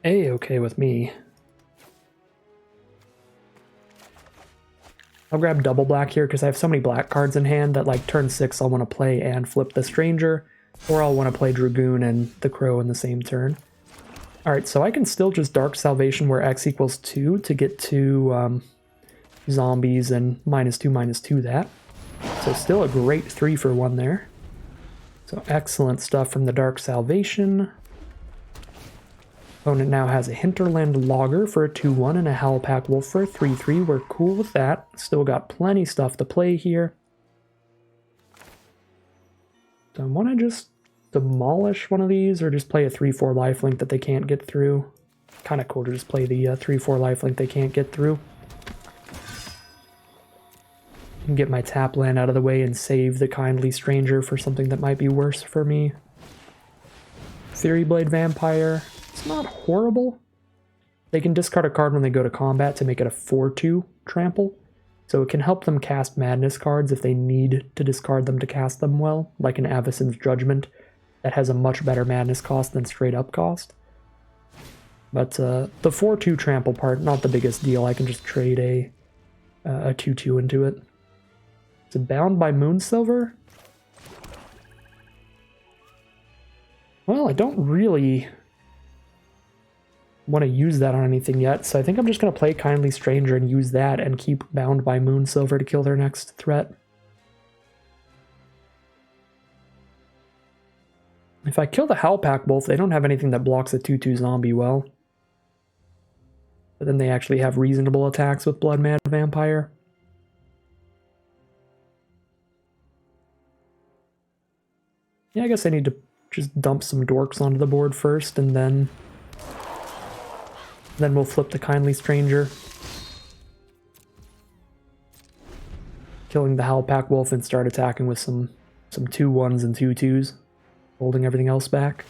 A-okay with me. I'll grab double black here because I have so many black cards in hand that like turn 6 I'll want to play and flip the Stranger, or I'll want to play Dragoon and the Crow in the same turn. Alright, so I can still just Dark Salvation where X equals 2 to get to zombies and -2/-2 that. So still a great 3 for 1 there. So excellent stuff from the Dark Salvation. Opponent now has a Hinterland Logger for a 2/1 and a Howlpack Wolf for a 3/3. We're cool with that. Still got plenty stuff to play here. Do I want to just demolish one of these or just play a 3/4 lifelink that they can't get through? Kind of cool to just play the 3/4 lifelink they can't get through. And get my tap land out of the way and save the Kindly Stranger for something that might be worse for me. Fury Blade Vampire. It's not horrible. They can discard a card when they go to combat to make it a 4/2 trample. So it can help them cast Madness cards if they need to discard them to cast them well, like an Avacyn's Judgment that has a much better Madness cost than straight up cost. But the 4/2 trample part, not the biggest deal. I can just trade a 2/2 into it. Is it bound by Moonsilver? Well, I don't really want to use that on anything yet, so I think I'm just going to play Kindly Stranger and use that and keep bound by Moonsilver to kill their next threat. If I kill the Howlpack Wolf, they don't have anything that blocks a 2/2 zombie well. But then they actually have reasonable attacks with Blood Mad Vampire. Yeah, I guess I need to just dump some dorks onto the board first, and then we'll flip the Kindly Stranger. Killing the Howlpack Wolf and start attacking with some 2/1s and 2/2s, holding everything else back.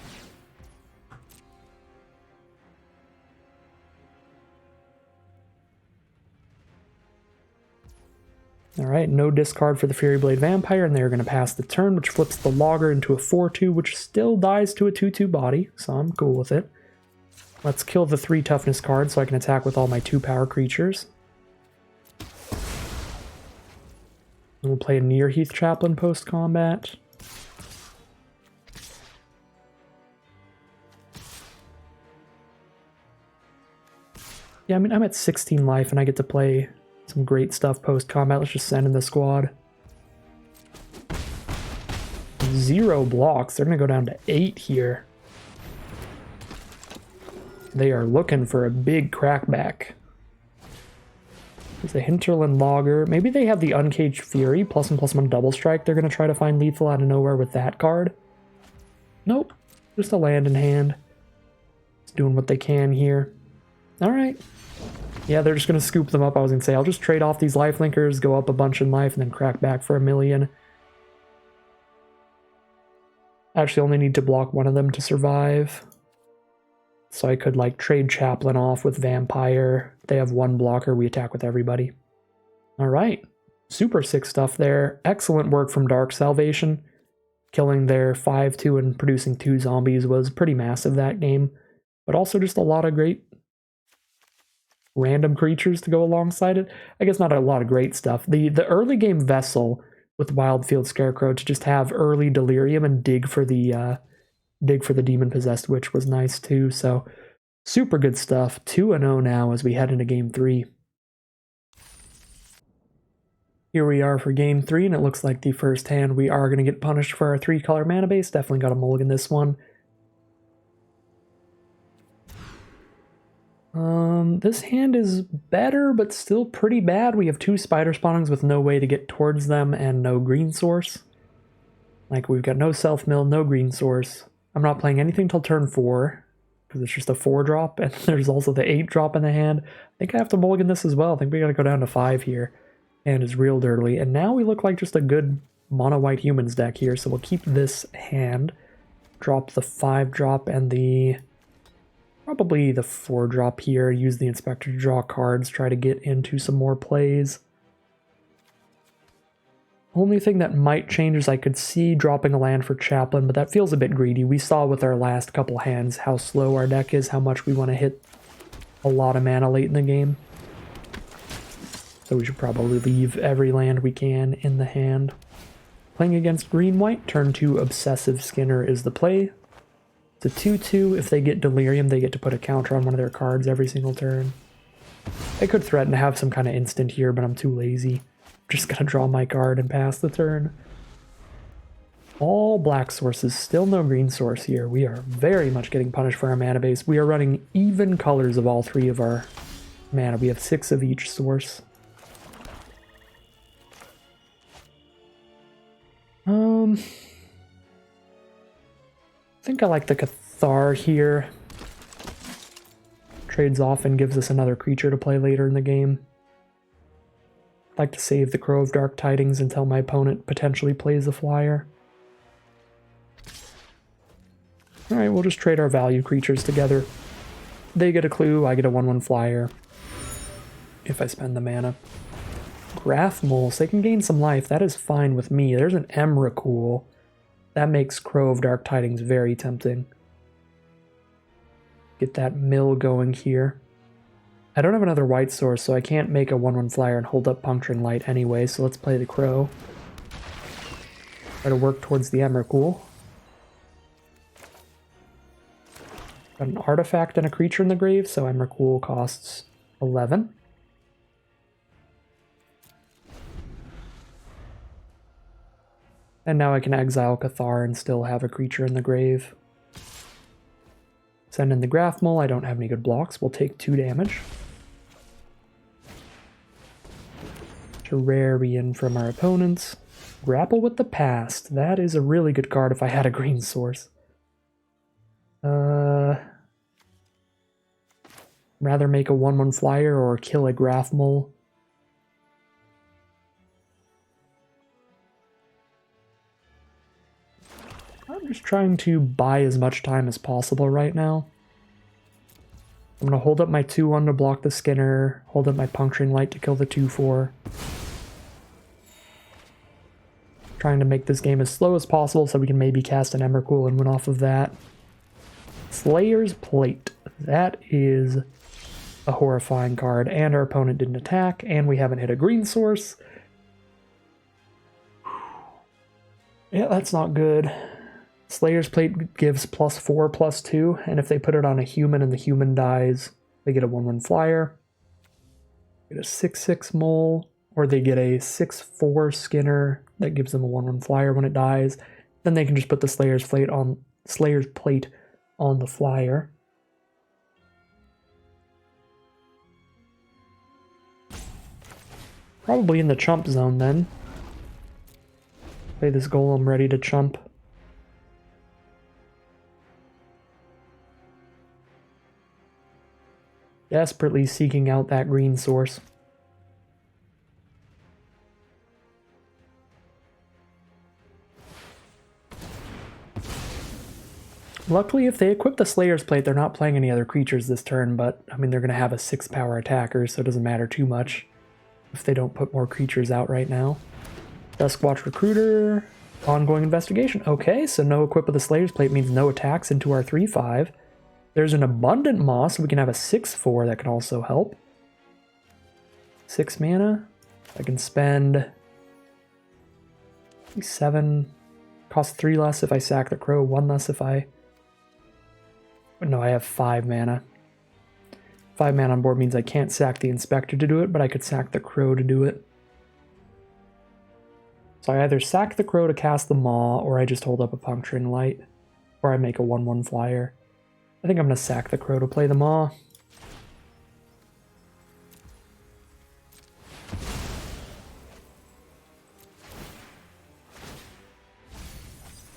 Alright, no discard for the Fury Blade Vampire, and they're going to pass the turn, which flips the Logger into a 4/2, which still dies to a 2/2 body, so I'm cool with it. Let's kill the 3 toughness cards so I can attack with all my 2 power creatures. And we'll play a Nearheath Chaplain post-combat. Yeah, I mean, I'm at 16 life and I get to play some great stuff post-combat. Let's just send in the squad. 0 blocks. They're going to go down to 8 here. They are looking for a big crackback. There's a Hinterland Logger. Maybe they have the Uncaged Fury, +1/+1 double strike. They're going to try to find lethal out of nowhere with that card. Nope. Just a land in hand. Just doing what they can here. Alright. Yeah, they're just going to scoop them up. I was going to say, I'll just trade off these lifelinkers, go up a bunch in life, and then crack back for 1,000,000. Actually, only need to block one of them to survive. So I could, like, trade Chaplain off with Vampire. They have 1 blocker, we attack with everybody. Alright. Super sick stuff there. Excellent work from Dark Salvation. Killing their 5/2 and producing 2 zombies was pretty massive that game. But also just a lot of great random creatures to go alongside it. I guess not a lot of great stuff. The early game Vessel with Wildfield Scarecrow to just have early Delirium and dig for the Demon Possessed Witch was nice too. So super good stuff. 2-0 now as we head into game 3. Here we are for game 3, and it looks like the first hand we are going to get punished for our 3-color mana base. Definitely got a mulligan this one. This hand is better, but still pretty bad. We have 2 Spider Spawnings with no way to get towards them and no green source. Like, we've got no self-mill, no green source. I'm not playing anything till turn 4, because it's just a 4-drop, and there's also the 8-drop in the hand. I think I have to mulligan this as well. I think we gotta go down to 5 here. And it's real dirty. And now we look like just a good mono-white humans deck here, so we'll keep this hand. Drop the 5-drop and probably the 4-drop here. Use the Inspector to draw cards, try to get into some more plays. Only thing that might change is I could see dropping a land for Chaplain, but that feels a bit greedy. We saw with our last couple hands how slow our deck is, how much we want to hit a lot of mana late in the game. So we should probably leave every land we can in the hand. Playing against green-white, turn 2 Obsessive Skinner is the play. It's a 2-2. If they get Delirium, they get to put a counter on one of their cards every single turn. I could threaten to have some kind of instant here, but I'm too lazy. I'm just gonna draw my card and pass the turn. All black sources, still no green source here. We are very much getting punished for our mana base. We are running even colors of all 3 of our mana. We have 6 of each source. I think I like the Cathar here. Trades off and gives us another creature to play later in the game. I'd like to save the Crow of Dark Tidings until my opponent potentially plays a flyer. Alright, we'll just trade our value creatures together. They get a clue, I get a 1/1 flyer. If I spend the mana. Graph Moles, they can gain some life, that is fine with me. There's an Emrakul. That makes Crow of Dark Tidings very tempting. Get that mill going here. I don't have another white source, so I can't make a 1/1 flyer and hold up Puncturing Light anyway, so let's play the Crow. Try to work towards the Emrakul. Got an artifact and a creature in the grave, so Emrakul costs 11. And now I can exile Cathar and still have a creature in the grave. Send in the Graph Mole. I don't have any good blocks. We'll take 2 damage. Terrarian from our opponents. Grapple with the Past. That is a really good card if I had a green source. Rather make a 1/1 flyer or kill a Graph Mole. I'm just trying to buy as much time as possible right now. I'm going to hold up my 2/1 to block the Skinner, hold up my Puncturing Light to kill the 2/4. Trying to make this game as slow as possible so we can maybe cast an Emrakul and win off of that. Slayer's Plate. That is a horrifying card, and our opponent didn't attack, and we haven't hit a green source. Yeah, that's not good. Slayer's Plate gives +4/+2, and if they put it on a human and the human dies, they get a 1/1 flyer. Get a 6/6 mole, or they get a 6/4 Skinner that gives them a 1/1 flyer when it dies. Then they can just put the Slayer's Plate on the flyer. Probably in the chump zone then. Play this golem ready to chump. Desperately seeking out that green source. Luckily, if they equip the Slayer's Plate, they're not playing any other creatures this turn, but, I mean, they're going to have a 6-power attacker, so it doesn't matter too much if they don't put more creatures out right now. Duskwatch Recruiter, Ongoing Investigation. Okay, so no equip of the Slayer's Plate means no attacks into our 3/5. There's an Abundant Maw, so we can have a 6/4 that can also help. 6 mana. I can spend 7. Cost 3 less if I sack the Crow, 1 less if I... No, I have 5 mana. 5 mana on board means I can't sack the Inspector to do it, but I could sack the Crow to do it. So I either sack the Crow to cast the Maw, or I just hold up a Puncturing Light, or I make a 1/1 flyer. I think I'm going to sack the Crow to play the Maw.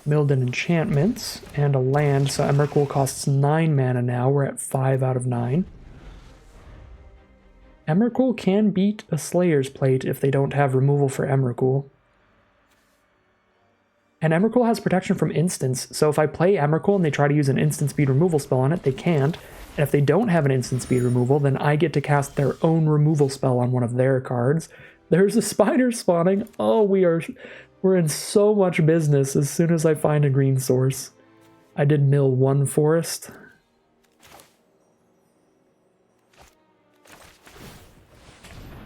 Milled in enchantments and a land, so Emrakul costs 9 mana now. We're at 5 out of 9. Emrakul can beat a Slayer's Plate if they don't have removal for Emrakul. And Emrakul has protection from instants, so if I play Emrakul and they try to use an instant speed removal spell on it, they can't. And if they don't have an instant speed removal, then I get to cast their own removal spell on one of their cards. There's a spider spawning. Oh, we're in so much business as soon as I find a green source. I did mill 1 forest.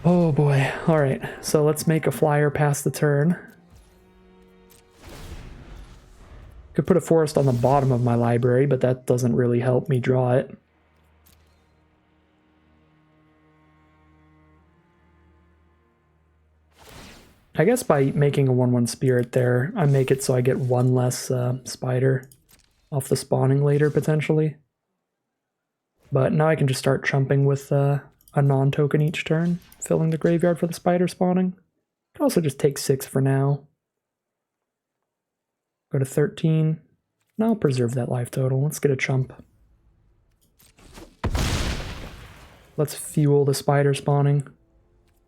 Oh boy. Alright, so let's make a flyer past the turn. Could put a forest on the bottom of my library, but that doesn't really help me draw it. I guess by making a 1/1 spirit there, I make it so I get one less spider off the spawning later, potentially. But now I can just start chumping with a non-token each turn, filling the graveyard for the spider spawning. I can also just take 6 for now. Go to 13. Now I'll preserve that life total. Let's get a chump. Let's fuel the spider spawning.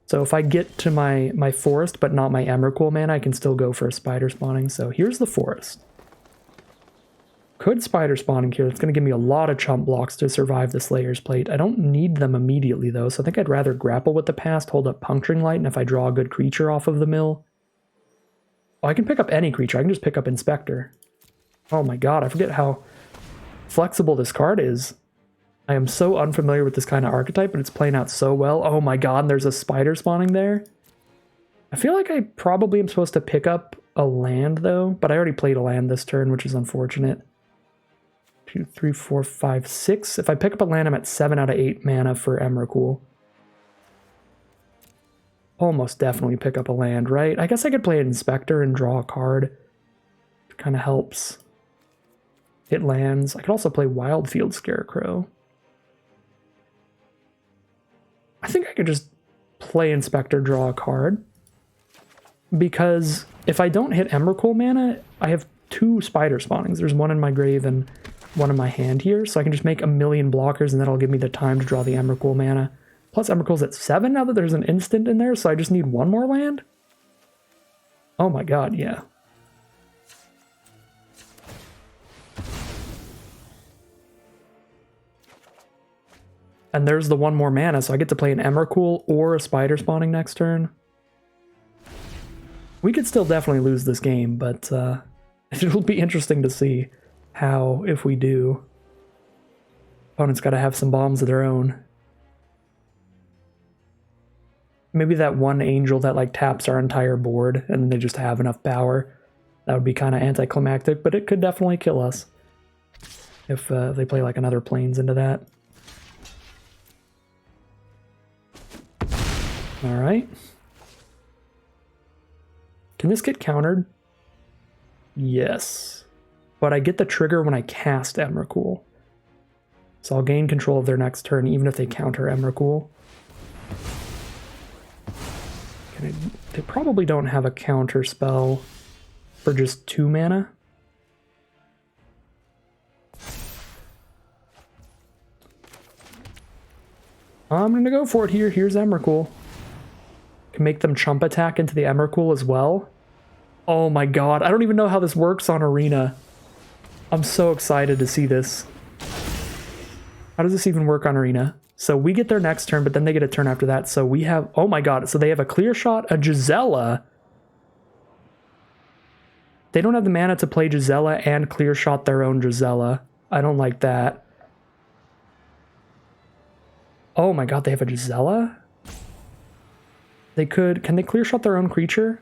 So if I get to my forest, but not my Emrakul mana, I can still go for a spider spawning. So here's the forest. Could spider spawning here. It's going to give me a lot of chump blocks to survive the Slayer's Plate. I don't need them immediately, though, so I think I'd rather grapple with the past, hold up Puncturing Light, and if I draw a good creature off of the mill... Oh, I can pick up any creature. I can just pick up Inspector. Oh my god, I forget how flexible this card is. I am so unfamiliar with this kind of archetype, but it's playing out so well. Oh my god, there's a spider spawning there. I feel like I probably am supposed to pick up a land, though, but I already played a land this turn, which is unfortunate. 2, 3, 4, 5, 6. If I pick up a land, I'm at 7 out of 8 mana for Emrakul. Almost definitely pick up a land, right? I guess I could play an Inspector and draw a card. It kind of helps. Hit lands. I could also play Wildfield Scarecrow. I think I could just play Inspector, draw a card. Because if I don't hit Emrakul mana, I have 2 spider spawnings. There's one in my grave and one in my hand here, so I can just make a million blockers and that'll give me the time to draw the Emrakul mana. Plus Emrakul's at 7 now that there's an instant in there, so I just need 1 more land? Oh my god, yeah. And there's the 1 more mana, so I get to play an Emrakul or a spider spawning next turn. We could still definitely lose this game, but it'll be interesting to see how, if we do. Opponent's got to have some bombs of their own. Maybe that one angel that like taps our entire board and they just have enough power. That would be kind of anticlimactic, but it could definitely kill us if they play like another planes into that. All right. Can this get countered? Yes. But I get the trigger when I cast Emrakul. So I'll gain control of their next turn even if they counter Emrakul. They probably don't have a counter spell for just 2 mana. I'm going to go for it here. Here's Emrakul. Can make them chump attack into the Emrakul as well. Oh my god, I don't even know how this works on Arena. I'm so excited to see this. How does this even work on Arena? So we get their next turn, but then they get a turn after that. So we have, oh my god, so they have a Clear Shot, a Gisela. They don't have the mana to play Gisela and Clear Shot their own Gisela. I don't like that. Oh my god, they have a Gisela? They could, can they Clear Shot their own creature?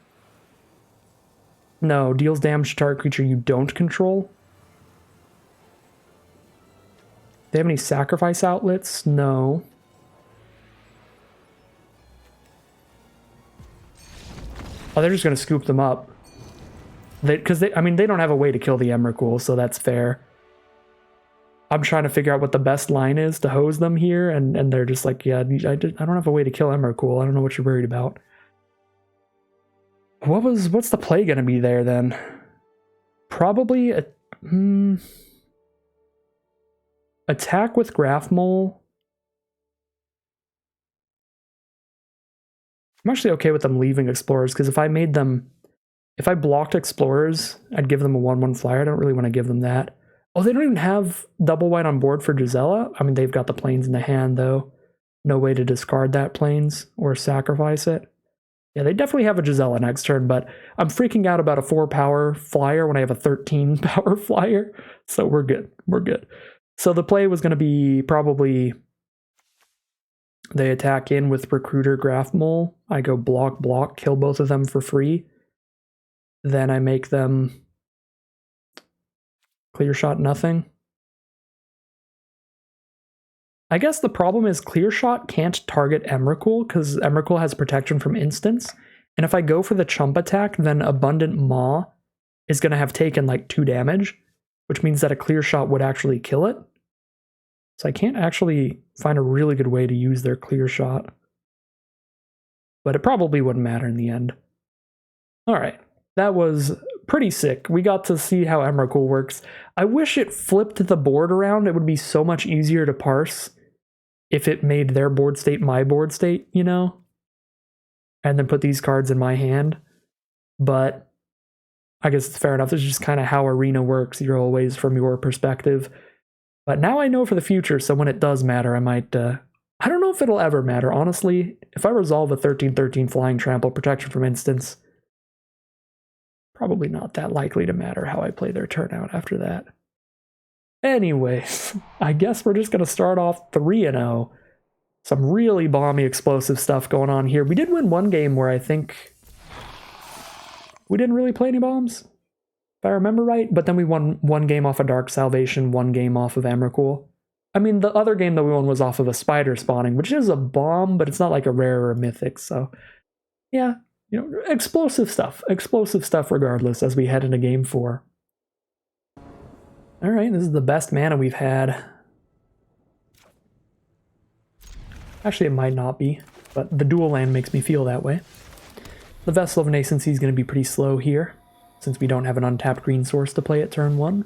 No, deals damage to target creature you don't control. They have any sacrifice outlets? No. Oh, they're just going to scoop them up. Because I mean, they don't have a way to kill the Emrakul, so that's fair. I'm trying to figure out what the best line is to hose them here, and they're just like, yeah, I don't have a way to kill Emrakul. I don't know what you're worried about. What's the play going to be there then? Probably a... Attack with Graph Mole. I'm actually okay with them leaving Explorers, because if I blocked Explorers, I'd give them a 1/1 flyer. I don't really want to give them that. Oh, they don't even have double white on board for Gisela? I mean, they've got the planes in the hand, though. No way to discard that planes or sacrifice it. Yeah, they definitely have a Gisela next turn, but I'm freaking out about a 4-power flyer when I have a 13-power flyer. So we're good. We're good. So the play was going to be probably They attack in with Recruiter Graph Mole. I go block, block, kill both of them for free. Then I make them clear shot nothing. I guess the problem is clear shot can't target Emrakul because Emrakul has protection from instants. And if I go for the chump attack, then Abundant Maw is going to have taken like 2 damage, which means that a clear shot would actually kill it. So I can't actually find a really good way to use their clear shot. But it probably wouldn't matter in the end. Alright, that was pretty sick. We got to see how Emrakul works. I wish it flipped the board around. It would be so much easier to parse if it made their board state my board state, you know? And then put these cards in my hand. But I guess it's fair enough. This is just kind of how Arena works. You're always from your perspective. But now I know for the future, so when it does matter, I might... I don't know if it'll ever matter, honestly. If I resolve a 13/13 Flying Trample protection from instants, probably not that likely to matter how I play their turn out after that. Anyways, I guess we're just going to start off 3-0. Some really bomby explosive stuff going on here. We did win one game where I think we didn't really play any bombs, if I remember right, but then we won one game off of Dark Salvation, one game off of Emrakul. I mean, the other game that we won was off of a spider spawning, which is a bomb, but it's not like a rare or a mythic, so yeah, you know, explosive stuff regardless as we head into game 4. Alright, this is the best mana we've had. Actually, it might not be, but the dual land makes me feel that way. The Vessel of Nascency is going to be pretty slow here, since we don't have an untapped green source to play at turn 1.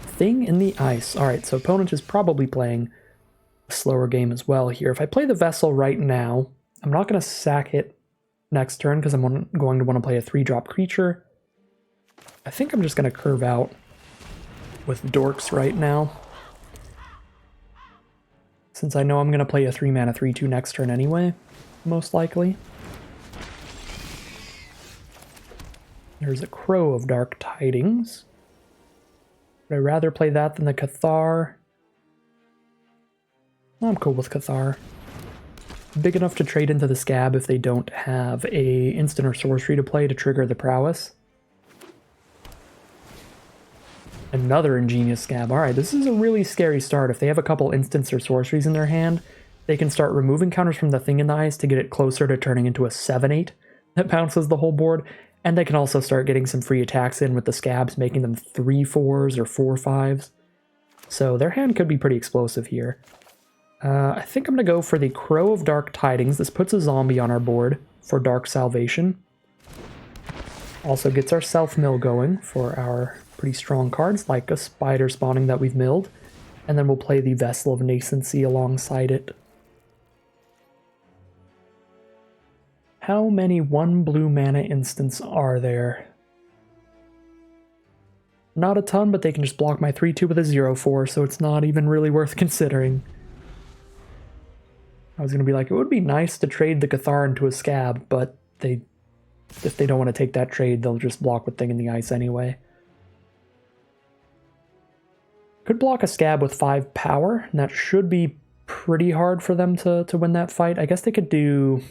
Thing in the Ice. Alright, so opponent is probably playing a slower game as well here. If I play the Vessel right now, I'm not going to sack it next turn because I'm going to want to play a 3-drop creature. I think I'm just going to curve out with Dorks right now, since I know I'm going to play a 3-mana 3/2 next turn anyway, most likely. There's a Crow of Dark Tidings. Would I rather play that than the Cathar? I'm cool with Cathar. Big enough to trade into the Scab if they don't have a instant or sorcery to play to trigger the Prowess. Another Ingenious Scab. Alright, this is a really scary start. If they have a couple instants or sorceries in their hand, they can start removing counters from the Thing in the Ice to get it closer to turning into a 7/8 that bounces the whole board. And they can also start getting some free attacks in with the Scabs, making them 3/4s or 4/5s. So their hand could be pretty explosive here. I think I'm going to go for the Crow of Dark Tidings. This puts a zombie on our board for Dark Salvation. Also gets our self-mill going for our pretty strong cards, like a spider spawning that we've milled. And then we'll play the Vessel of Nascency alongside it. How many 1 blue mana instants are there? Not a ton, but they can just block my 3/2 with a 0/4, so it's not even really worth considering. I was going to be like, it would be nice to trade the Cathar into a Scab, but if they don't want to take that trade, they'll just block with Thing in the Ice anyway. Could block a Scab with 5 power, and that should be pretty hard for them to win that fight. I guess they could do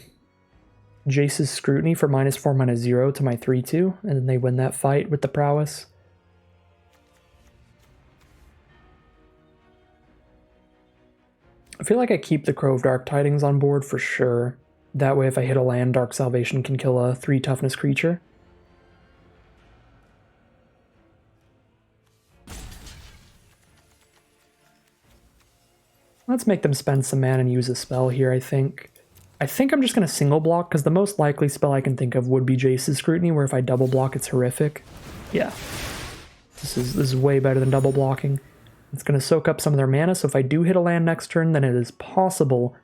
Jace's Scrutiny for -4/-0 to my 3/2, and then they win that fight with the Prowess. I feel like I keep the Crow of Dark Tidings on board for sure. That way if I hit a land, Dark Salvation can kill a 3 toughness creature. Let's make them spend some mana and use a spell here, I think. I think I'm just going to single block, because the most likely spell I can think of would be Jace's Scrutiny, where if I double block, it's horrific. Yeah. This is way better than double blocking. It's going to soak up some of their mana, so if I do hit a land next turn, then it is possible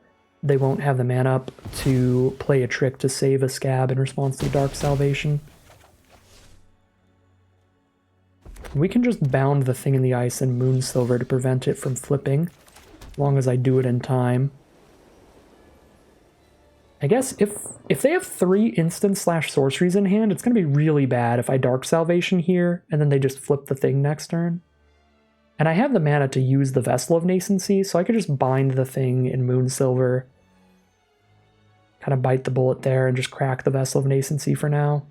they won't have the mana up to play a trick to save a Scab in response to Dark Salvation. We can just bound the Thing in the Ice and Moonsilver to prevent it from flipping, as long as I do it in time. I guess if they have 3 instant/sorceries in hand, it's going to be really bad if I Dark Salvation here, and then they just flip the Thing next turn. And I have the mana to use the Vessel of Nascency, so I could just bind the Thing in Moonsilver kind of bite the bullet there and just crack the Vessel of Nascency for now.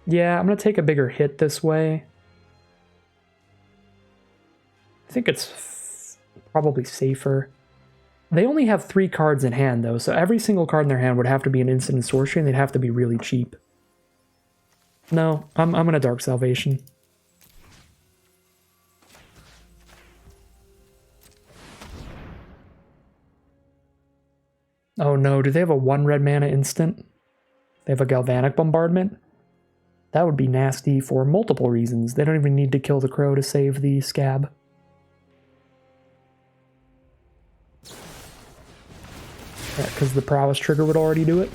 Yeah, I'm going to take a bigger hit this way. I think it's probably safer. They only have 3 cards in hand, though, so every single card in their hand would have to be an instant and sorcery, and they'd have to be really cheap. No, I'm going to Dark Salvation. Oh no, do they have a 1 red mana instant? They have a Galvanic Bombardment? That would be nasty for multiple reasons. They don't even need to kill the crow to save the scab. Yeah, because the prowess trigger would already do it.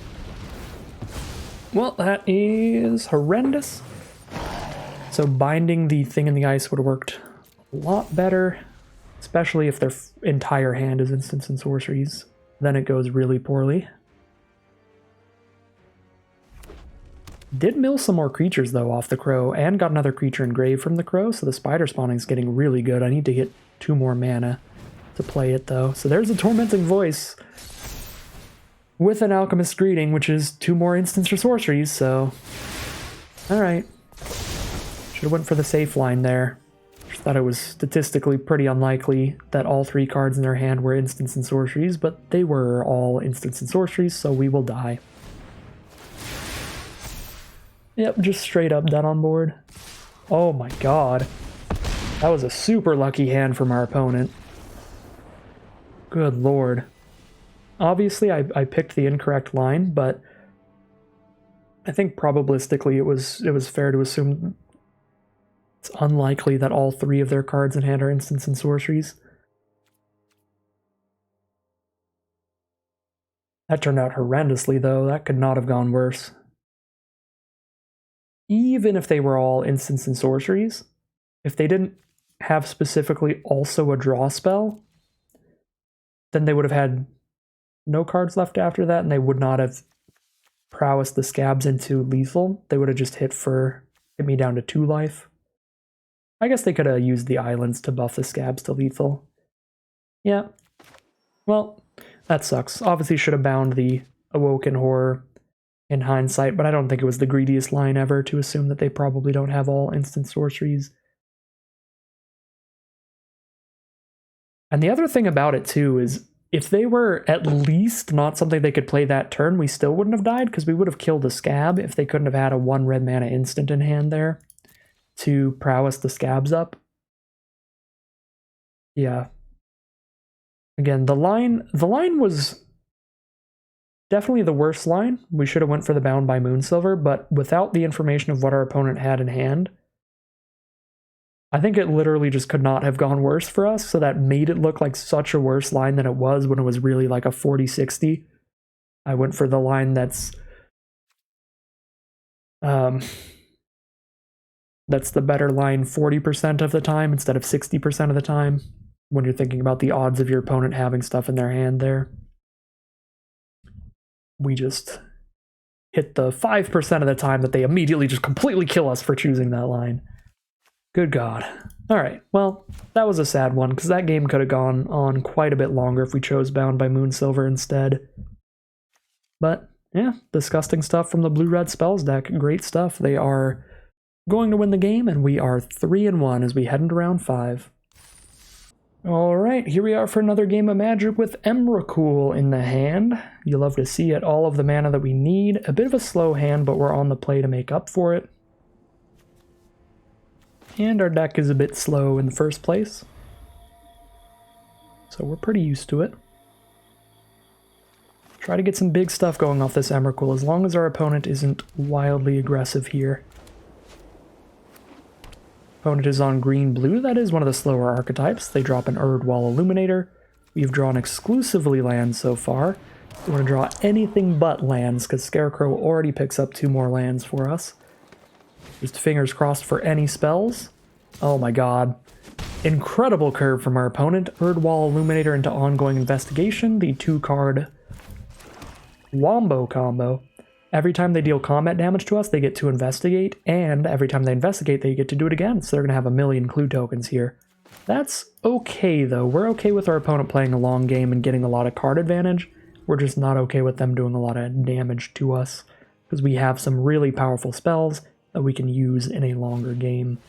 Well, that is horrendous. So binding the thing in the ice would have worked a lot better, especially if their entire hand is instants and sorceries. Then it goes really poorly. Did mill some more creatures, though, off the crow, and got another creature engraved from the crow, so the spider spawning is getting really good. I need to get 2 more mana to play it, though. So there's a Tormenting Voice with an Alchemist's Greeting, which is 2 more instants or sorceries, so... Alright. Should have went for the safe line there. Just thought it was statistically pretty unlikely that all 3 cards in their hand were instants and sorceries, but they were all instants and sorceries, so we will die. Yep, just straight up dead on board. Oh my god. That was a super lucky hand from our opponent. Good lord. Obviously, I picked the incorrect line, but I think probabilistically it was fair to assume it's unlikely that all 3 of their cards in hand are instants and sorceries. That turned out horrendously, though. That could not have gone worse. Even if they were all instants and sorceries, if they didn't have specifically also a draw spell, then they would have had no cards left after that, and they would not have prowessed the scabs into lethal. They would have just hit me down to 2 life. I guess they could have used the islands to buff the scabs to lethal. Yeah. Well, that sucks. Obviously should have bound the Awoken Horror in hindsight, but I don't think it was the greediest line ever to assume that they probably don't have all instant sorceries. And the other thing about it, too, is if they were at least not something they could play that turn, we still wouldn't have died, because we would have killed the scab if they couldn't have had a 1 red mana instant in hand there to prowess the scabs up. Yeah. Again, the line was definitely the worst line. We should have went for the Bound by Moonsilver, but without the information of what our opponent had in hand, I think it literally just could not have gone worse for us, so that made it look like such a worse line than it was when it was really like a 40-60. I went for the line that's the better line 40% of the time instead of 60% of the time, when you're thinking about the odds of your opponent having stuff in their hand there. We just hit the 5% of the time that they immediately just completely kill us for choosing that line. Good God. Alright, well, that was a sad one, because that game could have gone on quite a bit longer if we chose Bound by Moonsilver instead. But, yeah, disgusting stuff from the Blue-Red Spells deck. Great stuff. They are going to win the game, and we are 3-1 as we head into round 5. Alright, here we are for another game of Magic with Emrakul in the hand. You love to see it. All of the mana that we need. A bit of a slow hand, but we're on the play to make up for it. And our deck is a bit slow in the first place, so we're pretty used to it. Try to get some big stuff going off this Emrakul, as long as our opponent isn't wildly aggressive here. Opponent is on green-blue. That is one of the slower archetypes. They drop an Erdwall Illuminator. We've drawn exclusively lands so far. We want to draw anything but lands, because Scarecrow already picks up 2 more lands for us. Just fingers crossed for any spells. Oh my god. Incredible curve from our opponent. Erdwall Illuminator into Ongoing Investigation, the 2-card Wombo combo. Every time they deal combat damage to us, they get to investigate, and every time they investigate, they get to do it again. So they're going to have a million clue tokens here. That's okay, though. We're okay with our opponent playing a long game and getting a lot of card advantage. We're just not okay with them doing a lot of damage to us, because we have some really powerful spells that we can use in a longer game.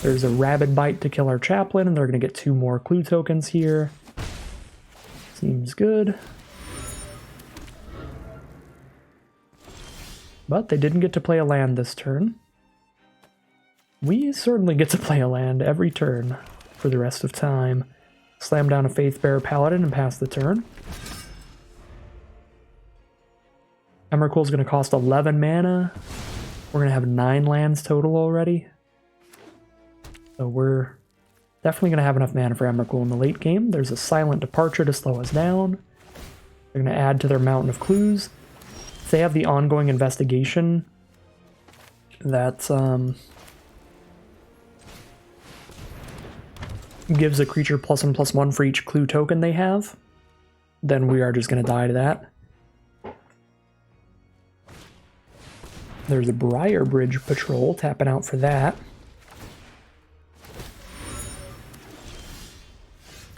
There's a Rabid Bite to kill our Chaplain, and they're going to get 2 more clue tokens here. Seems good. But they didn't get to play a land this turn. We certainly get to play a land every turn for the rest of time. Slam down a Faithbearer Paladin and pass the turn. Emrakul's going to cost 11 mana. We're going to have 9 lands total already. So we're definitely going to have enough mana for Emrakul in the late game. There's a Silent Departure to slow us down. They're going to add to their Mountain of Clues. If they have the ongoing investigation, that gives a creature +1/+1 for each clue token they have, then we are just going to die to that. There's a Briar Bridge Patrol, tapping out for that.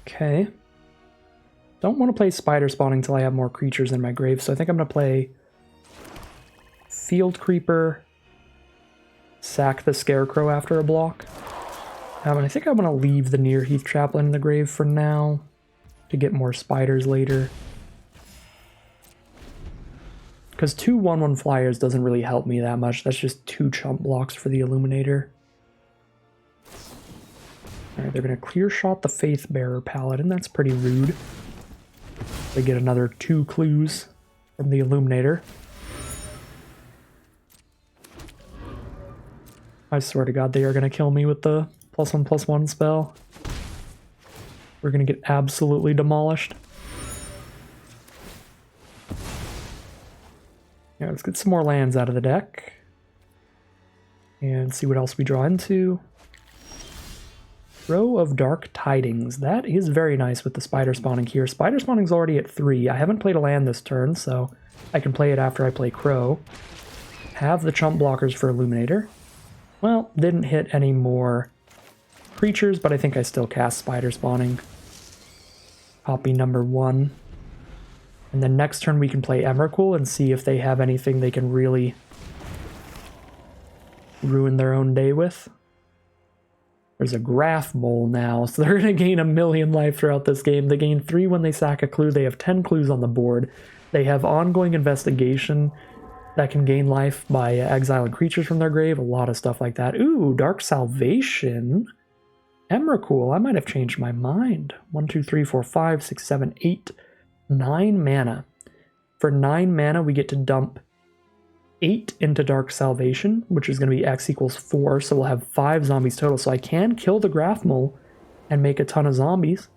Okay. Don't want to play Spider Spawning until I have more creatures in my grave, so I think I'm going to play Field Creeper, sack the Scarecrow after a block. And I think I'm going to leave the Near Heath Chaplain in the grave for now to get more spiders later. Because 2 1/1 flyers doesn't really help me that much. That's just 2 chump blocks for the Illuminator. Alright, they're going to Clear Shot the Faithbearer Paladin. That's pretty rude. They get another 2 clues from the Illuminator. I swear to God, they are going to kill me with the +1/+1 spell. We're going to get absolutely demolished. Yeah, let's get some more lands out of the deck. And see what else we draw into. Row of Dark Tidings. That is very nice with the Spider Spawning here. Spider Spawning's already at 3. I haven't played a land this turn, so I can play it after I play Crow. Have the chump blockers for Illuminator. Well, didn't hit any more creatures, but I think I still cast Spider Spawning. Copy number 1. And then next turn we can play Emrakul and see if they have anything they can really ruin their own day with. There's a Graph Mole now, so they're going to gain 1,000,000 life throughout this game. They gain 3 when they sack a clue. They have 10 clues on the board. They have ongoing investigation that can gain life by exiling creatures from their grave. A lot of stuff like that. Ooh, Dark Salvation. Emrakul. I might have changed my mind. 1, 2, 3, 4, 5, 6, 7, 8, 9 mana. For 9 mana, we get to dump 8 into Dark Salvation, which is going to be X equals 4, so we'll have 5 zombies total. So I can kill the Graph Mole and make a ton of zombies.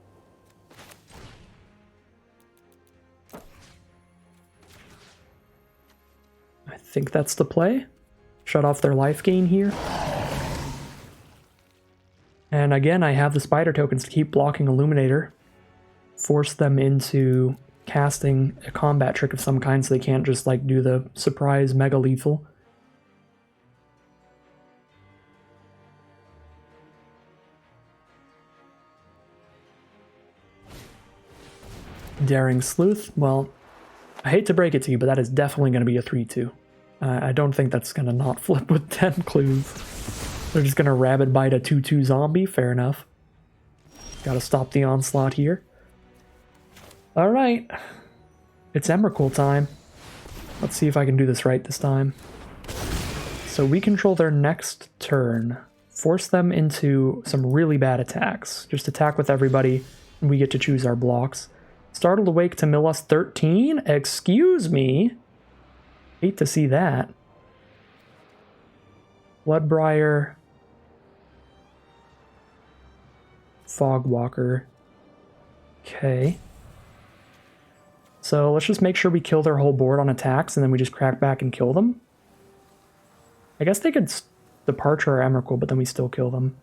I think that's the play. Shut off their life gain here. And again, I have the spider tokens to keep blocking Illuminator. Force them into casting a combat trick of some kind so they can't just like do the surprise mega lethal. Daring Sleuth, well, I hate to break it to you, but that is definitely going to be a 3-2. I don't think that's going to not flip with 10 clues. They're just going to Rabid Bite a 2-2 zombie, fair enough. Gotta stop the onslaught here. Alright, it's Emrakul time. Let's see if I can do this right this time. So we control their next turn. Force them into some really bad attacks. Just attack with everybody, and we get to choose our blocks. Startled Awake to mill us 13? Excuse me? Hate to see that. Bloodbriar. Fogwalker. Okay. So let's just make sure we kill their whole board on attacks, and then we just crack back and kill them. I guess they could Departure or Emrakul, but then we still kill them.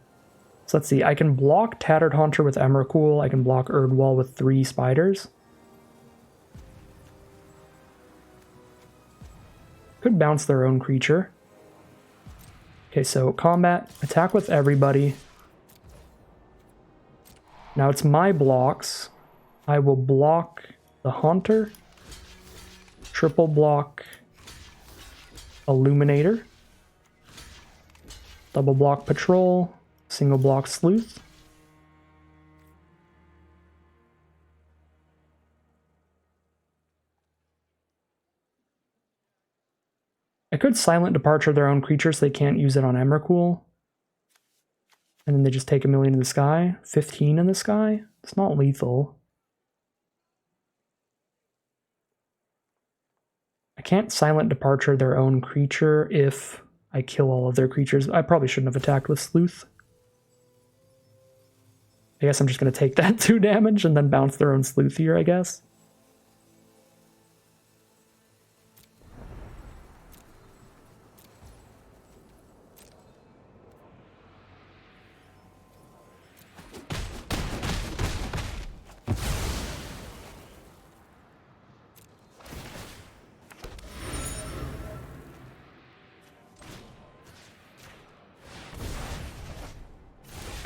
So let's see, I can block Tattered Haunter with Emrakul, I can block Erdwall with 3 spiders. Could bounce their own creature. Okay, so combat, attack with everybody. Now it's my blocks. I will block the Haunter, triple block Illuminator, double block Patrol, single block Sleuth. I could silent departure their own creature so they can't use it on Emrakul. And then they just take 1,000,000 in the sky. 15 in the sky? It's not lethal. I can't silent departure their own creature if I kill all of their creatures. I probably shouldn't have attacked with Sleuth. I guess I'm just going to take that 2 damage and then bounce their own Sleuth here, I guess.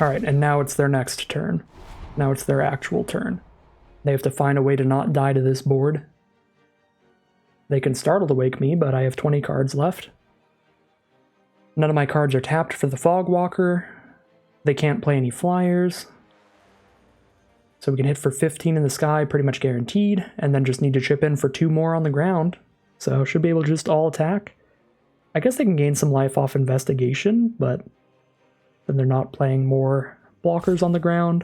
Alright, and now it's their next turn. Now it's their actual turn. They have to find a way to not die to this board. They can Startled Awake me, but I have 20 cards left. None of my cards are tapped for the Fogwalker. They can't play any flyers. So we can hit for 15 in the sky, pretty much guaranteed, and then just need to chip in for 2 more on the ground. So should be able to just all attack. I guess they can gain some life off Investigation, but then they're not playing more blockers on the ground.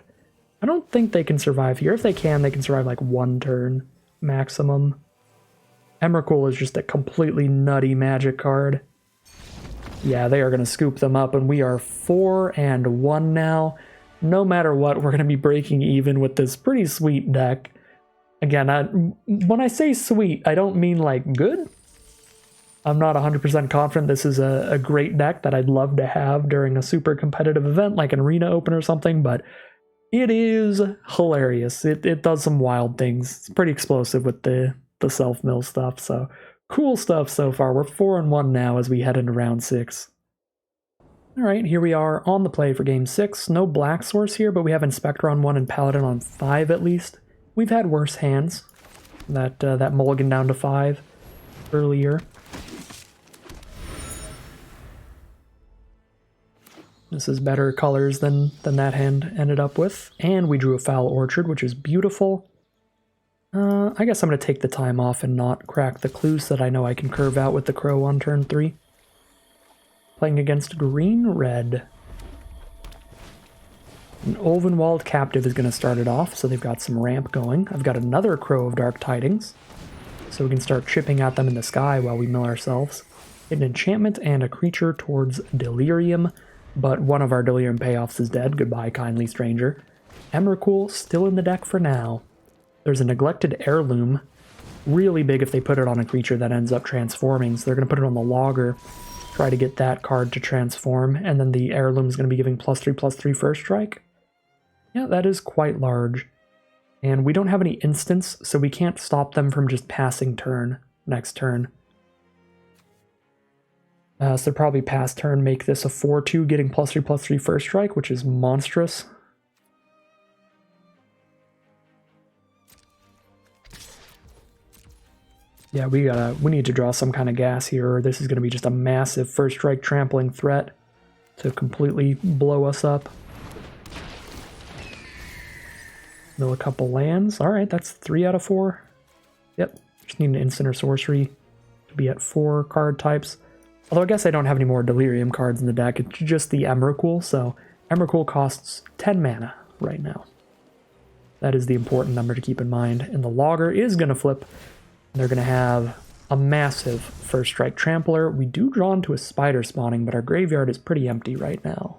I don't think they can survive here. If they can survive like 1 turn maximum. Emrakul is just a completely nutty magic card. Yeah, they are going to scoop them up, and we are 4-1 now. No matter what, we're going to be breaking even with this pretty sweet deck. Again, when I say sweet, I don't mean like good. I'm not 100% confident this is a great deck that I'd love to have during a super competitive event like an Arena Open or something, but it is hilarious. It does some wild things. It's pretty explosive with the self-mill stuff, so cool stuff so far. We're 4-1 now as we head into round 6. Alright, here we are on the play for game 6. No black source here, but we have Inspector on 1 and Paladin on 5 at least. We've had worse hands. That mulligan down to 5 earlier. This is better colors than that hand ended up with. And we drew a Foul Orchard, which is beautiful. I guess I'm going to take the time off and not crack the clues that I know I can curve out with the Crow on turn 3. Playing against green-red. An Ulvenwald Captive is going to start it off, so they've got some ramp going. I've got another Crow of Dark Tidings, so we can start chipping at them in the sky while we mill ourselves. An enchantment and a creature towards Delirium, but one of our Delirium payoffs is dead. Goodbye, kindly stranger. Emrakul still in the deck for now. There's a Neglected Heirloom. Really big if they put it on a creature that ends up transforming, so they're going to put it on the Logger. Try to get that card to transform, and then the Heirloom is going to be giving +3/+3 first strike. Yeah, that is quite large. And we don't have any instants, so we can't stop them from just passing turn next turn. So they'll probably pass turn, make this a 4/2, getting +3/+3 first strike, which is monstrous. Yeah, we need to draw some kind of gas here, or this is going to be just a massive first strike trampling threat to completely blow us up. Mill a couple lands. Alright, that's 3 out of 4. Yep, just need an instant or sorcery to be at 4 card types. Although I guess I don't have any more Delirium cards in the deck, it's just the Emrakul, so Emrakul costs 10 mana right now. That is the important number to keep in mind. And the Logger is going to flip. They're going to have a massive first strike trampler. We do draw into a spider spawning, but our graveyard is pretty empty right now.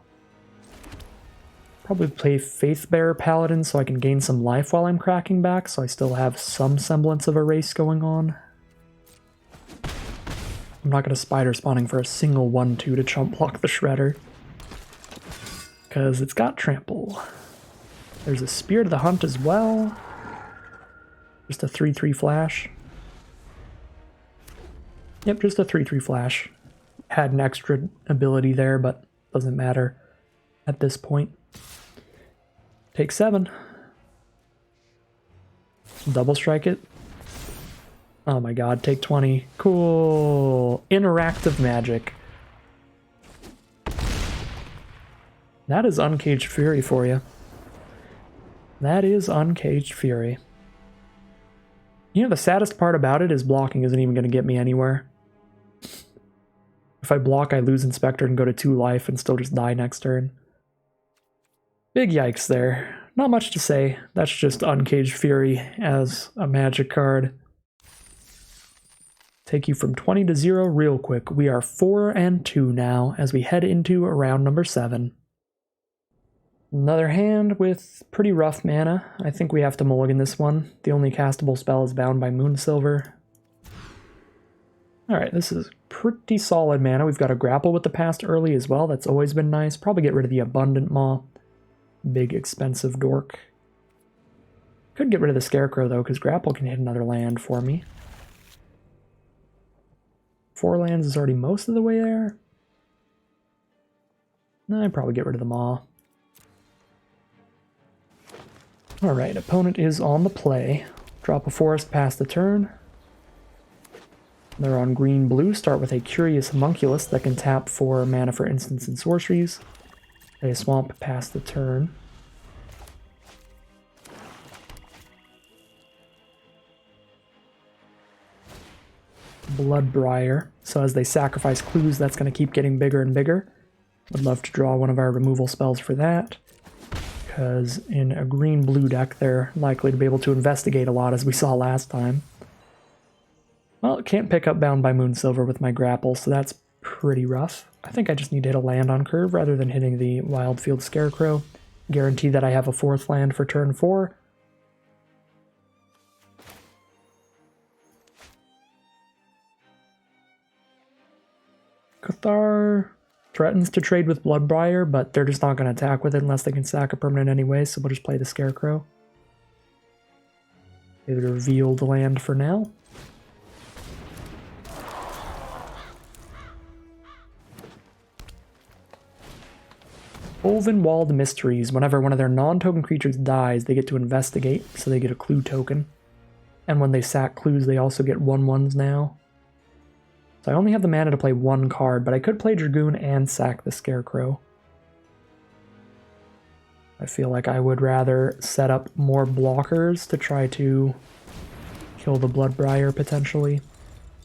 Probably play Faithbearer Paladin so I can gain some life while I'm cracking back, so I still have some semblance of a race going on. I'm not going to spider spawning for a single 1/2 to chump block the Shredder, because it's got trample. There's a Spirit of the Hunt as well. Just a 3/3 flash. Yep, just a 3/3 flash. Had an extra ability there, but doesn't matter at this point. Take 7. Double strike it. Oh my god, take 20. Cool. Interactive magic. That is Uncaged Fury for you. That is Uncaged Fury. You know, the saddest part about it is blocking isn't even going to get me anywhere. If I block, I lose Inspector and go to 2 life and still just die next turn. Big yikes there. Not much to say. That's just Uncaged Fury as a magic card. Take you from 20 to 0 real quick. We are 4-2 now as we head into round number 7. Another hand with pretty rough mana. I think we have to mulligan this one. The only castable spell is Bound by Moonsilver. Alright, this is pretty solid mana. We've got a grapple with the past early as well. That's always been nice. Probably get rid of the Abundant Maw. Big expensive dork. Could get rid of the Scarecrow though, because grapple can hit another land for me. 4 lands is already most of the way there. No, I'd probably get rid of the Maw. Alright, opponent is on the play. Drop a forest past the turn. They're on green-blue. Start with a Curious Homunculus that can tap for mana for instants and sorceries. Play a swamp past the turn. Bloodbriar. So as they sacrifice clues, that's going to keep getting bigger and bigger. Would love to draw one of our removal spells for that. Because in a green-blue deck, they're likely to be able to investigate a lot, as we saw last time. Well, it can't pick up Bound by Moonsilver with my grapple, so that's pretty rough. I think I just need to hit a land on curve rather than hitting the Wildfield Scarecrow. Guarantee that I have a 4th land for turn 4. Cathar threatens to trade with Bloodbriar, but they're just not going to attack with it unless they can sack a permanent anyway, so we'll just play the Scarecrow. Maybe reveal the land for now. Ovenwald Mysteries. Whenever one of their non-token creatures dies, they get to investigate, so they get a clue token. And when they sack clues, they also get 1/1s now. So I only have the mana to play 1 card, but I could play Dragoon and sack the Scarecrow. I feel like I would rather set up more blockers to try to kill the Bloodbriar, potentially,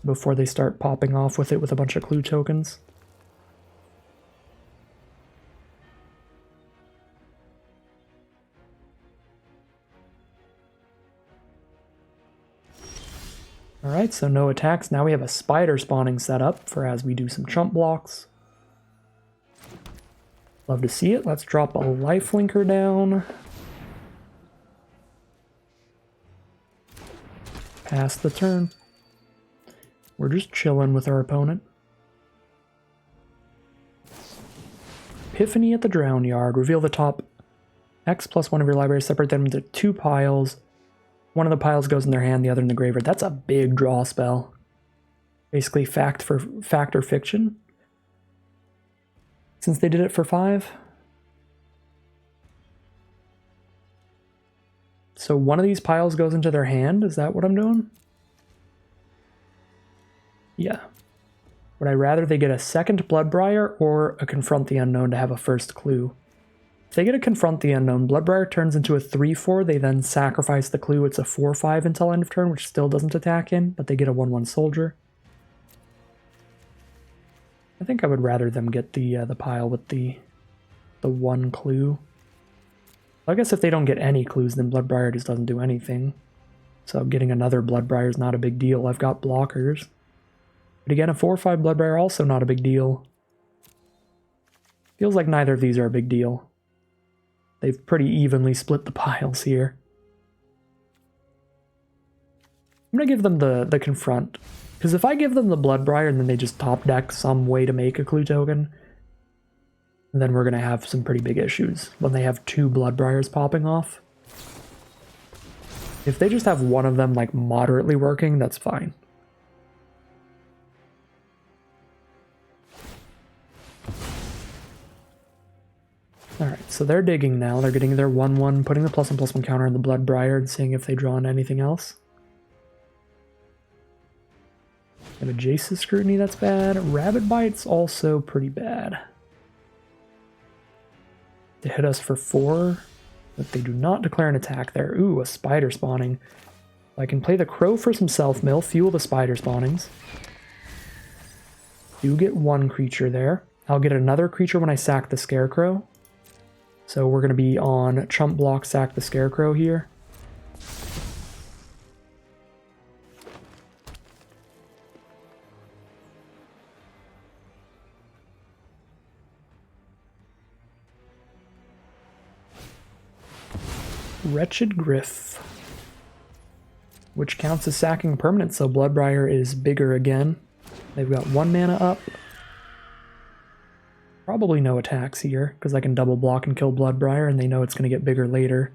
before they start popping off with it with a bunch of clue tokens. Alright, so no attacks. Now we have a spider spawning set up for as we do some chump blocks. Love to see it. Let's drop a lifelinker down. Pass the turn. We're just chilling with our opponent. Epiphany at the Drown Yard. Reveal the top X plus 1 of your library. Separate them into 2 piles. One of the piles goes in their hand, the other in the graveyard. That's a big draw spell. Basically fact or fiction. Since they did it for 5. So one of these piles goes into their hand. Is that what I'm doing? Yeah. Would I rather they get a second Bloodbriar or a Confront the Unknown to have a first clue? If they get a Confront the Unknown, Bloodbriar turns into a 3/4, they then sacrifice the clue, it's a 4/5 until end of turn, which still doesn't attack him, but they get a 1/1 soldier. I think I would rather them get the pile with the 1 clue. I guess if they don't get any clues, then Bloodbriar just doesn't do anything. So getting another Bloodbriar is not a big deal. I've got blockers. But again, a 4/5 Bloodbriar also not a big deal. Feels like neither of these are a big deal. They've pretty evenly split the piles here. I'm going to give them the Confront. Because if I give them the Bloodbriar and then they just top deck some way to make a clue token, then we're going to have some pretty big issues when they have 2 Bloodbriars popping off. If they just have one of them like moderately working, that's fine. Alright. so they're digging now. They're getting their 1/1, putting the +1/+1 counter in the Bloodbriar and seeing if they draw into anything else. And a Jace's Scrutiny, that's bad. Rabbit Bite's also pretty bad. They hit us for 4, but they do not declare an attack there. Ooh, a spider spawning. I can play the Crow for some self-mill, fuel the spider spawnings. Do get 1 creature there. I'll get another creature when I sack the Scarecrow. So we're going to be on chump block, sack the Scarecrow here. Wretched Griff, which counts as sacking a permanent, so Bloodbriar is bigger again. They've got 1 mana up. Probably no attacks here, because I can double block and kill Bloodbriar, and they know it's going to get bigger later.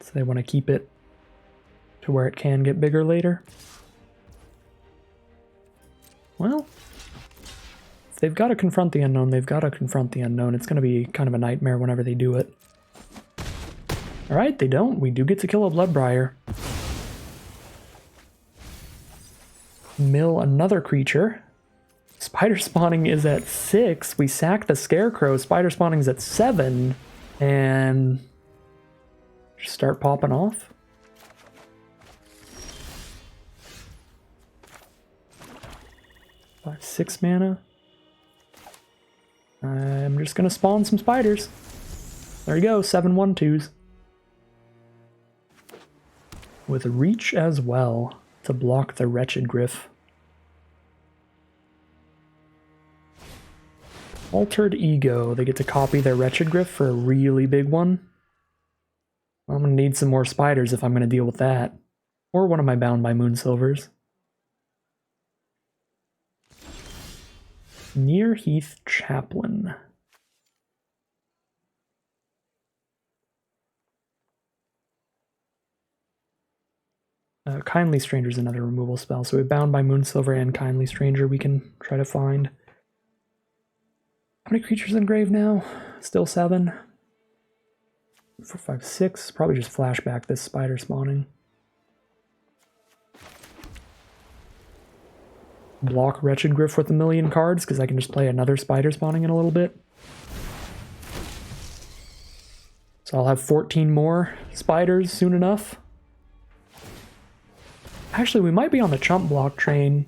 So they want to keep it to where it can get bigger later. Well, if they've got to confront the unknown, they've got to confront the unknown. It's going to be kind of a nightmare whenever they do it. Alright, they don't. We do get to kill a Bloodbriar. Mill another creature. Spider spawning is at 6. We sack the Scarecrow. Spider spawning's at 7. And just start popping off. Five, 6 mana. I'm just going to spawn some spiders. There you go, 7/1/2s. With reach as well to block the Wretched Griff. Altered Ego. They get to copy their Wretched Griff for a really big one. I'm going to need some more spiders if I'm going to deal with that. Or one of my Bound by Moonsilvers. Nearheath Chaplain. Kindly Stranger is another removal spell, so we Bound by Moonsilver and Kindly Stranger we can try to find. How many creatures in grave now? Still 7. 4, 5, 6. Probably just flashback this spider spawning. Block Wretched Griff with 1,000,000 cards, because I can just play another spider spawning in a little bit. So I'll have 14 more spiders soon enough. Actually, we might be on the chump block train.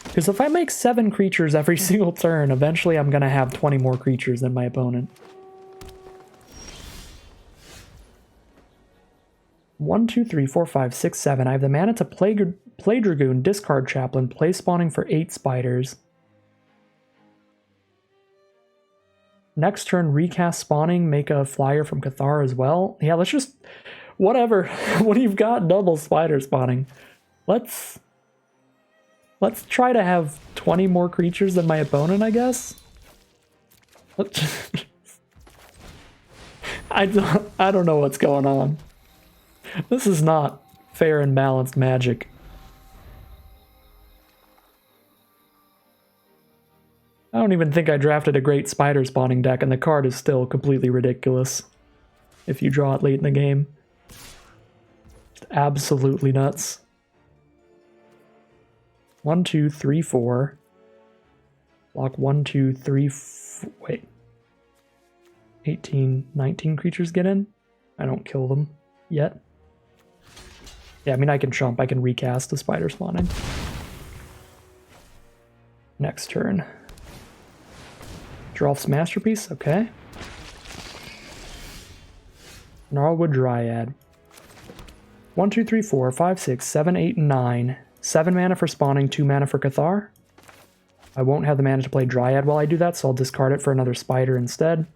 Because if I make 7 creatures every single turn, eventually I'm going to have 20 more creatures than my opponent. 1, 2, 3, 4, 5, 6, 7. I have the mana to play Dragoon, discard Chaplain, play spawning for 8 spiders. Next turn, recast spawning, make a flyer from Cathar as well. Yeah, let's just... Whatever. When you've got double spider spawning. Let's try to have 20 more creatures than my opponent, I guess. I don't know what's going on. This is not fair and balanced Magic. I don't even think I drafted a great spider spawning deck, and the card is still completely ridiculous if you draw it late in the game. Just absolutely nuts. 1, 2, 3, 4. Block 1, 2, 3, wait. 18, 19 creatures get in? I don't kill them yet. Yeah, I mean, I can chump. I can recast the spider spawning. Next turn. Drolf's Masterpiece, okay. Gnarlwood Dryad. 1, 2, 3, 4, 5, 6, 7, 8, and 9. 7 mana for spawning, 2 mana for Cathar. I won't have the mana to play Dryad while I do that, so I'll discard it for another spider instead.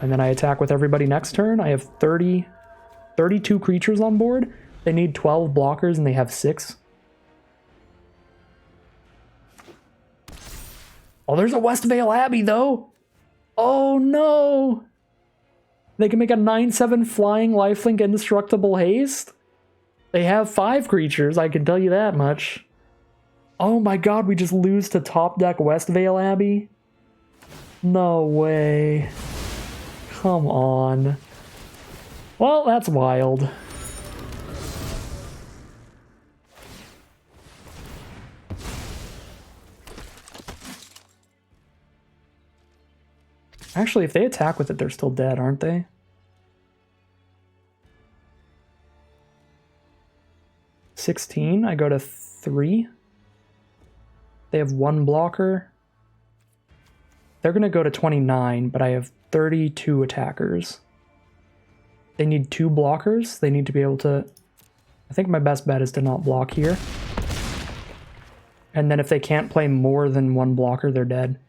And then I attack with everybody next turn. I have 32 creatures on board. They need 12 blockers and they have 6. Oh, there's a Westvale Abbey though! Oh no! They can make a 9/7 flying lifelink indestructible haste? They have 5 creatures, I can tell you that much. Oh my god, we just lose to top deck Westvale Abbey? No way. Come on. Well, that's wild. Actually, if they attack with it, they're still dead, aren't they? $16, I go to 3. They have 1 blocker. They're going to go to 29, but I have 32 attackers. They need 2 blockers. They need to be able to... I think my best bet is to not block here. And then if they can't play more than 1 blocker, they're dead.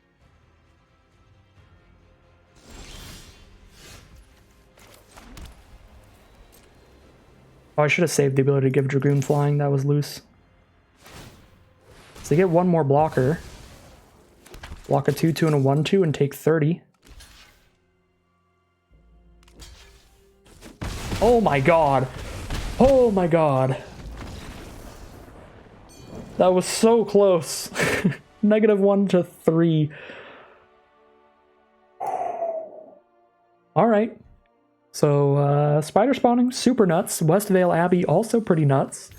Oh, I should have saved the ability to give Dragoon Flying. That was loose. So they get 1 more blocker. Block a 2-2 and a 1-2 and take 30. Oh my god. Oh my god. That was so close. -1 to 3. Alright. So, spider spawning, super nuts. Westvale Abbey, also pretty nuts.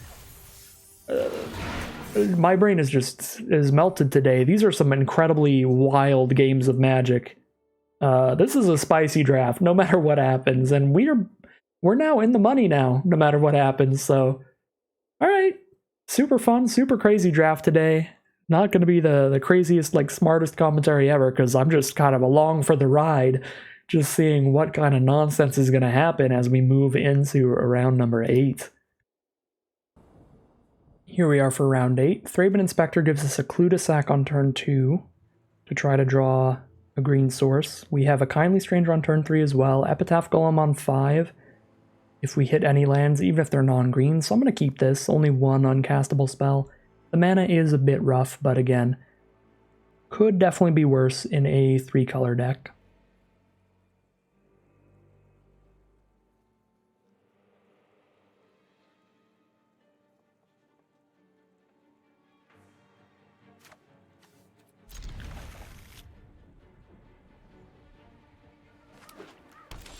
My brain is melted today. These are some incredibly wild games of Magic. This is a spicy draft, no matter what happens, and we're now in the money now, no matter what happens. So, all right, super fun, super crazy draft today. Not going to be the craziest, like smartest commentary ever, because I'm just kind of along for the ride, just seeing what kind of nonsense is going to happen as we move into round number 8. Here we are for round 8. Thraben Inspector gives us a clue to sack on turn 2 to try to draw a green source. We have a Kindly Stranger on turn 3 as well. Epitaph Golem on 5 if we hit any lands, even if they're non-green. So I'm going to keep this. Only 1 uncastable spell. The mana is a bit rough, but again, could definitely be worse in a 3-color deck.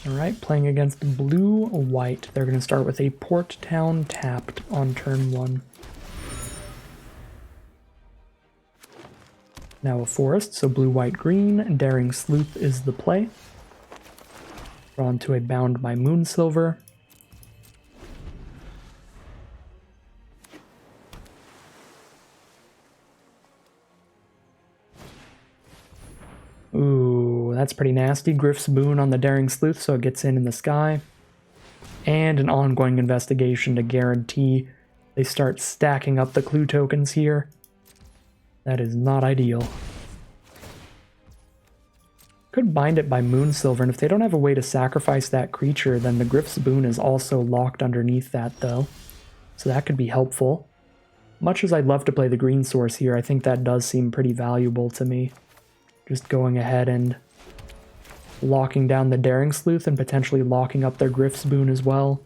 Alright, playing against blue-white. They're going to start with a Port Town tapped on turn 1. Now a forest, so blue-white-green. Daring Sleuth is the play. Drawn to a Bound by Moonsilver. Ooh, that's pretty nasty. Griff's Boon on the Daring Sleuth, so it gets in the sky. And an ongoing investigation to guarantee they start stacking up the clue tokens here. That is not ideal. Could bind it by Moonsilver, and if they don't have a way to sacrifice that creature, then the Griff's Boon is also locked underneath that, though. So that could be helpful. Much as I'd love to play the green source here, I think that does seem pretty valuable to me. Just going ahead and locking down the Daring Sleuth and potentially locking up their Griff's Boon as well.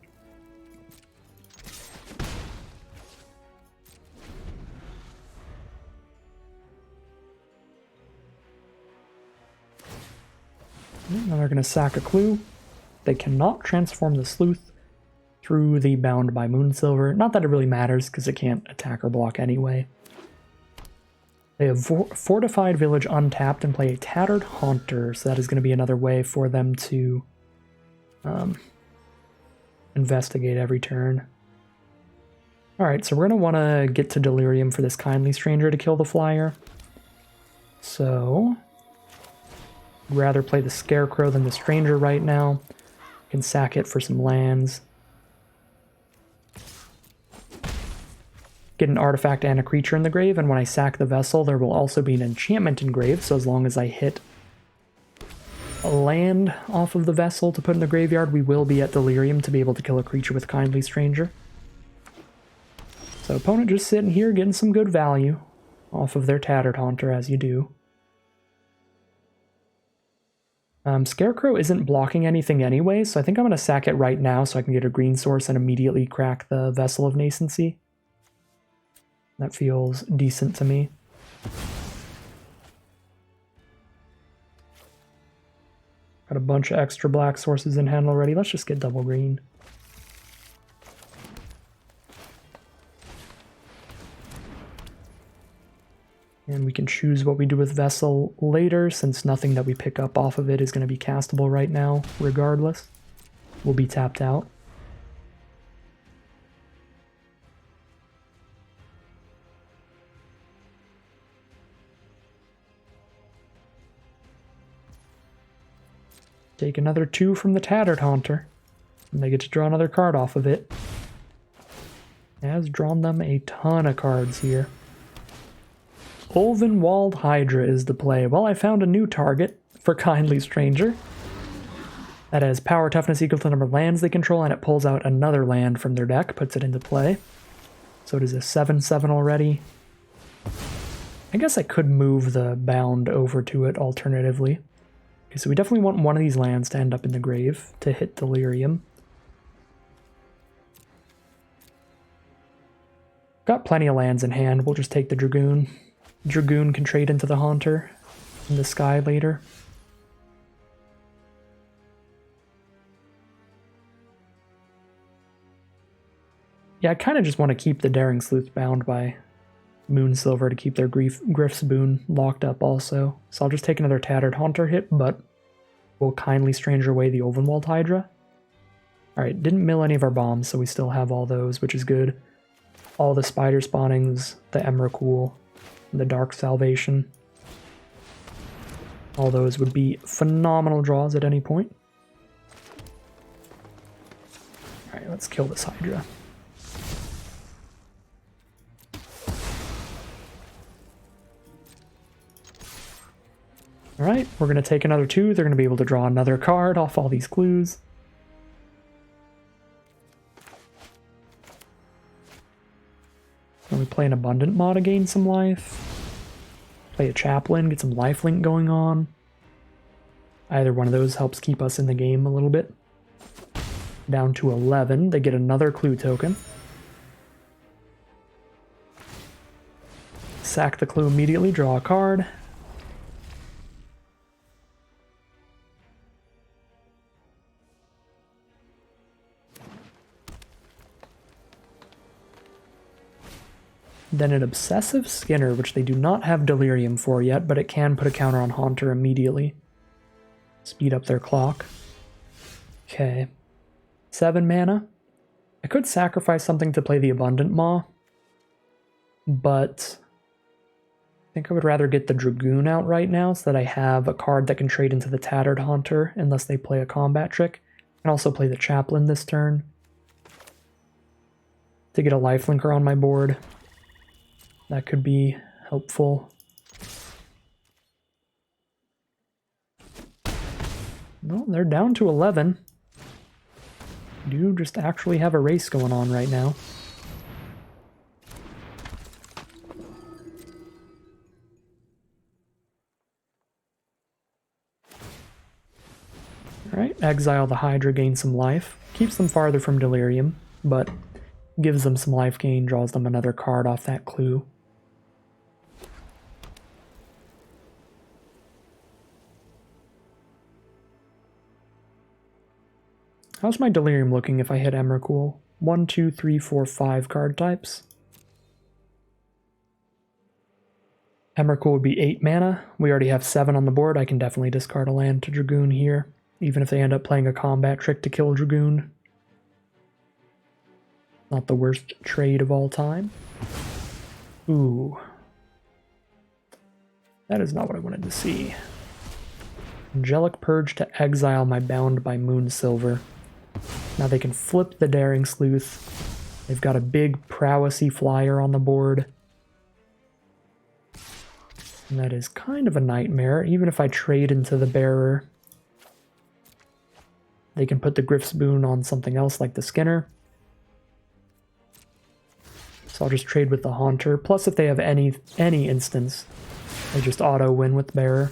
Now they're going to sack a clue. They cannot transform the Sleuth through the Bound by Moonsilver. Not that it really matters, because it can't attack or block anyway. They have Fortified Village untapped and play a Tattered Haunter, so that is going to be another way for them to investigate every turn. Alright, so we're going to want to get to Delirium for this Kindly Stranger to kill the flyer. So, I'd rather play the Scarecrow than the Stranger right now. Can sack it for some lands. Get an artifact and a creature in the grave, and when I sack the vessel, there will also be an enchantment engraved, so as long as I hit a land off of the vessel to put in the graveyard, we will be at Delirium to be able to kill a creature with Kindly Stranger. So opponent just sitting here getting some good value off of their Tattered Haunter, as you do. Scarecrow isn't blocking anything anyway, so I think I'm going to sack it right now so I can get a green source and immediately crack the Vessel of Nascency. That feels decent to me. Got a bunch of extra black sources in hand already. Let's just get double green. And we can choose what we do with Vessel later, since nothing that we pick up off of it is going to be castable right now, regardless. We'll be tapped out. Take another 2 from the Tattered Haunter, and they get to draw another card off of it. It has drawn them a ton of cards here. Ulvenwald Hydra is the play. Well, I found a new target for Kindly Stranger. That has power toughness equal to the number of lands they control, and it pulls out another land from their deck, puts it into play. So it is a 7/7 already. I guess I could move the bound over to it alternatively. Okay, so we definitely want one of these lands to end up in the grave to hit Delirium. Got plenty of lands in hand. We'll just take the Dragoon. Dragoon can trade into the Haunter in the sky later. Yeah, I kind of just want to keep the Daring Sleuth bound by Moonsilver to keep their Griff's Boon locked up also. So I'll just take another Tattered Haunter hit, but we'll Kindly Stranger away the Ulvenwald Hydra. Alright, didn't mill any of our bombs, so we still have all those, which is good. All the Spider Spawnings, the Emrakul, the Dark Salvation. All those would be phenomenal draws at any point. Alright, let's kill this Hydra. Alright, we're going to take another 2. They're going to be able to draw another card off all these clues. And we play an Abundant Maw to gain some life. Play a Chaplain, get some lifelink going on. Either one of those helps keep us in the game a little bit. Down to 11, they get another clue token. Sack the clue immediately, draw a card. Then an Obsessive Skinner, which they do not have Delirium for yet, but it can put a counter on Haunter immediately. Speed up their clock. Okay. 7 mana. I could sacrifice something to play the Abundant Maw, but I think I would rather get the Dragoon out right now so that I have a card that can trade into the Tattered Haunter unless they play a combat trick. And also play the Chaplain this turn to get a lifelinker on my board. That could be helpful. No, they're down to 11. Do just actually have a race going on right now. Alright, exile the Hydra, gain some life. Keeps them farther from Delirium, but gives them some life gain, draws them another card off that clue. How's my Delirium looking if I hit Emrakul? 1, 2, 3, 4, 5 card types. Emrakul would be 8 mana. We already have 7 on the board. I can definitely discard a land to Dragoon here, even if they end up playing a combat trick to kill Dragoon. Not the worst trade of all time. Ooh. That is not what I wanted to see. Angelic Purge to exile my Bound by Moonsilver. Now they can flip the Daring Sleuth. They've got a big prowessy flyer on the board. And that is kind of a nightmare, even if I trade into the Bearer. They can put the Griff's Boon on something else like the Skinner. So I'll just trade with the Haunter. Plus if they have any instance, they just auto-win with Bearer.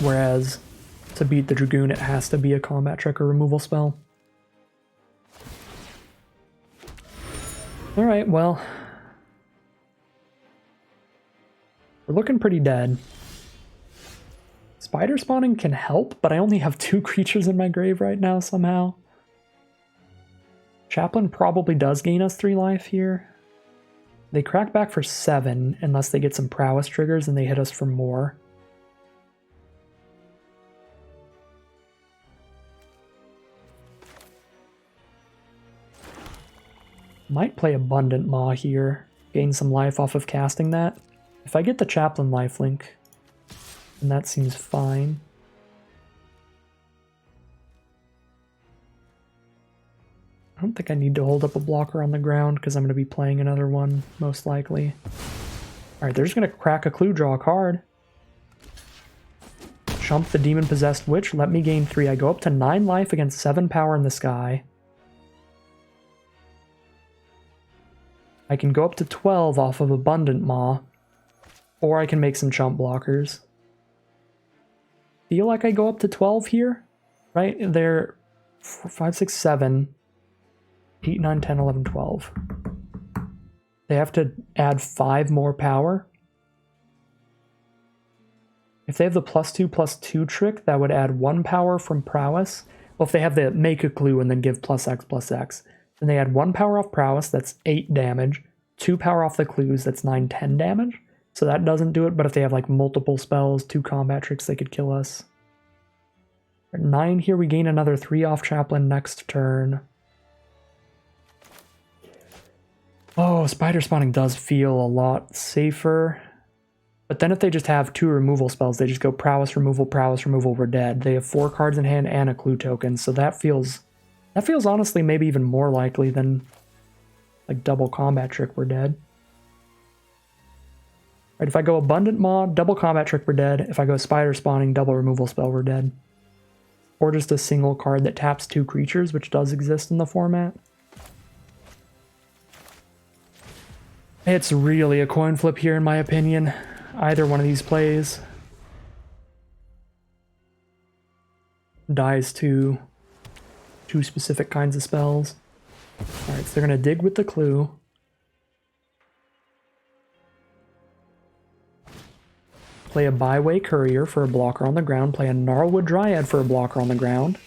Whereas to beat the Dragoon, it has to be a combat trick or removal spell. Alright, well, We're looking pretty dead. Spider spawning can help, but I only have 2 creatures in my grave right now somehow. Chaplain probably does gain us 3 life here. They crack back for 7 unless they get some prowess triggers and they hit us for more. Might play Abundant Maw here, gain some life off of casting that. If I get the Chaplain lifelink, then that seems fine. I don't think I need to hold up a blocker on the ground because I'm going to be playing another one, most likely. Alright, they're just going to crack a clue, draw a card. Chump the Demon-Possessed Witch, let me gain 3. I go up to 9 life against 7 power in the sky. I can go up to 12 off of Abundant Maw, or I can make some chump blockers. Feel like I go up to 12 here, right? They're 4, 5, 6, 7, 8, 9, 10, 11, 12. They have to add 5 more power. If they have the +2/+2 trick, that would add 1 power from prowess. Well, if they have the make a clue and then give +X/+X, then they add 1 power off prowess, that's 8 damage, 2 power off the clues, that's 9, 10 damage. So that doesn't do it, but if they have like multiple spells, 2 combat tricks, they could kill us. At 9 here, we gain another 3 off Chaplain next turn. Oh, Spider Spawning does feel a lot safer. But then if they just have 2 removal spells, they just go prowess removal, we're dead. They have 4 cards in hand and a clue token, so that feels honestly maybe even more likely than like double combat trick, we're dead. Right, if I go Abundant Maw, double combat trick, we're dead. If I go Spider Spawning, double removal spell, we're dead. Or just a single card that taps 2 creatures, which does exist in the format. It's really a coin flip here, in my opinion. Either one of these plays dies to 2 specific kinds of spells. Alright, so they're going to dig with the clue. Play a Byway Courier for a blocker on the ground. Play a Gnarlwood Dryad for a blocker on the ground.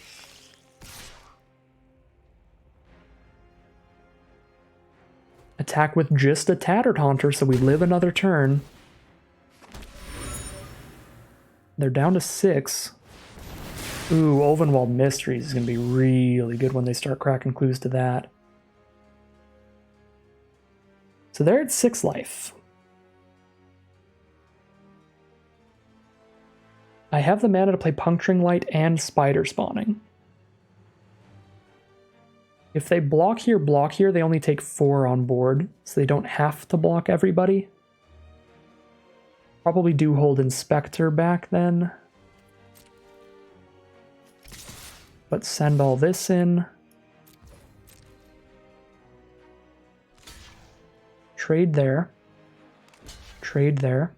Attack with just a Tattered Haunter, so we live another turn. They're down to 6. Ooh, Ulvenwald Mysteries is going to be really good when they start cracking clues to that. So they're at 6 life. I have the mana to play Puncturing Light and Spider Spawning. If they block here, they only take 4 on board, so they don't have to block everybody. Probably do hold Inspector back then. But send all this in. Trade there. Trade there.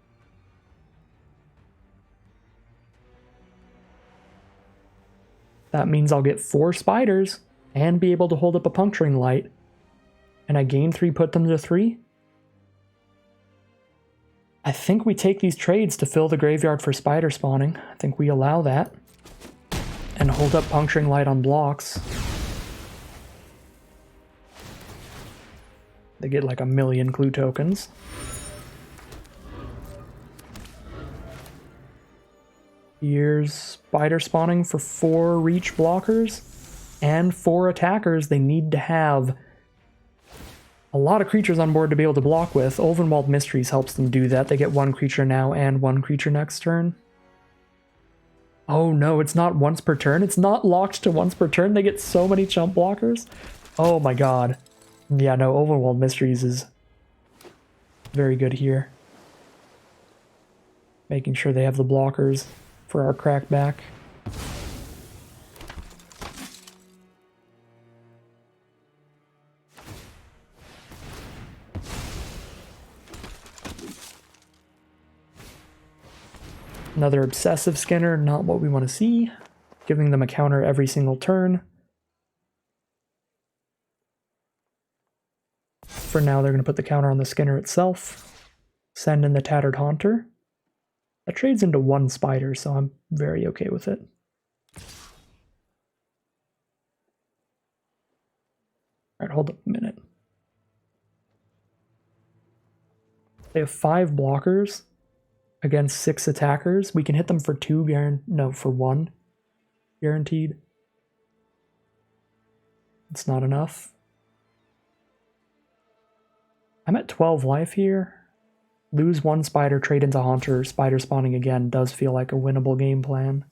That means I'll get 4 spiders and be able to hold up a Puncturing Light. And I gain 3, put them to 3. I think we take these trades to fill the graveyard for Spider Spawning. I think we allow that. And hold up Puncturing Light on blocks. They get like 1,000,000 clue tokens. Here's Spider Spawning for 4 reach blockers and 4 attackers. They need to have a lot of creatures on board to be able to block with. Ulvenwald Mysteries helps them do that. They get 1 creature now and 1 creature next turn. Oh no, it's not once per turn. It's not locked to once per turn. They get so many chump blockers. Oh my god. Yeah, no, Ulvenwald Mysteries is very good here. Making sure they have the blockers for our crackback. Another Obsessive Skinner, not what we want to see. Giving them a counter every single turn. For now, they're going to put the counter on the Skinner itself. Send in the Tattered Haunter. That trades into 1 spider, so I'm very okay with it. Alright, hold up a minute. They have 5 blockers against 6 attackers. We can hit them for 2 no, for 1 guaranteed. It's not enough. I'm at 12 life here. Lose 1 spider, trade into Haunter, spider spawning again does feel like a winnable game plan.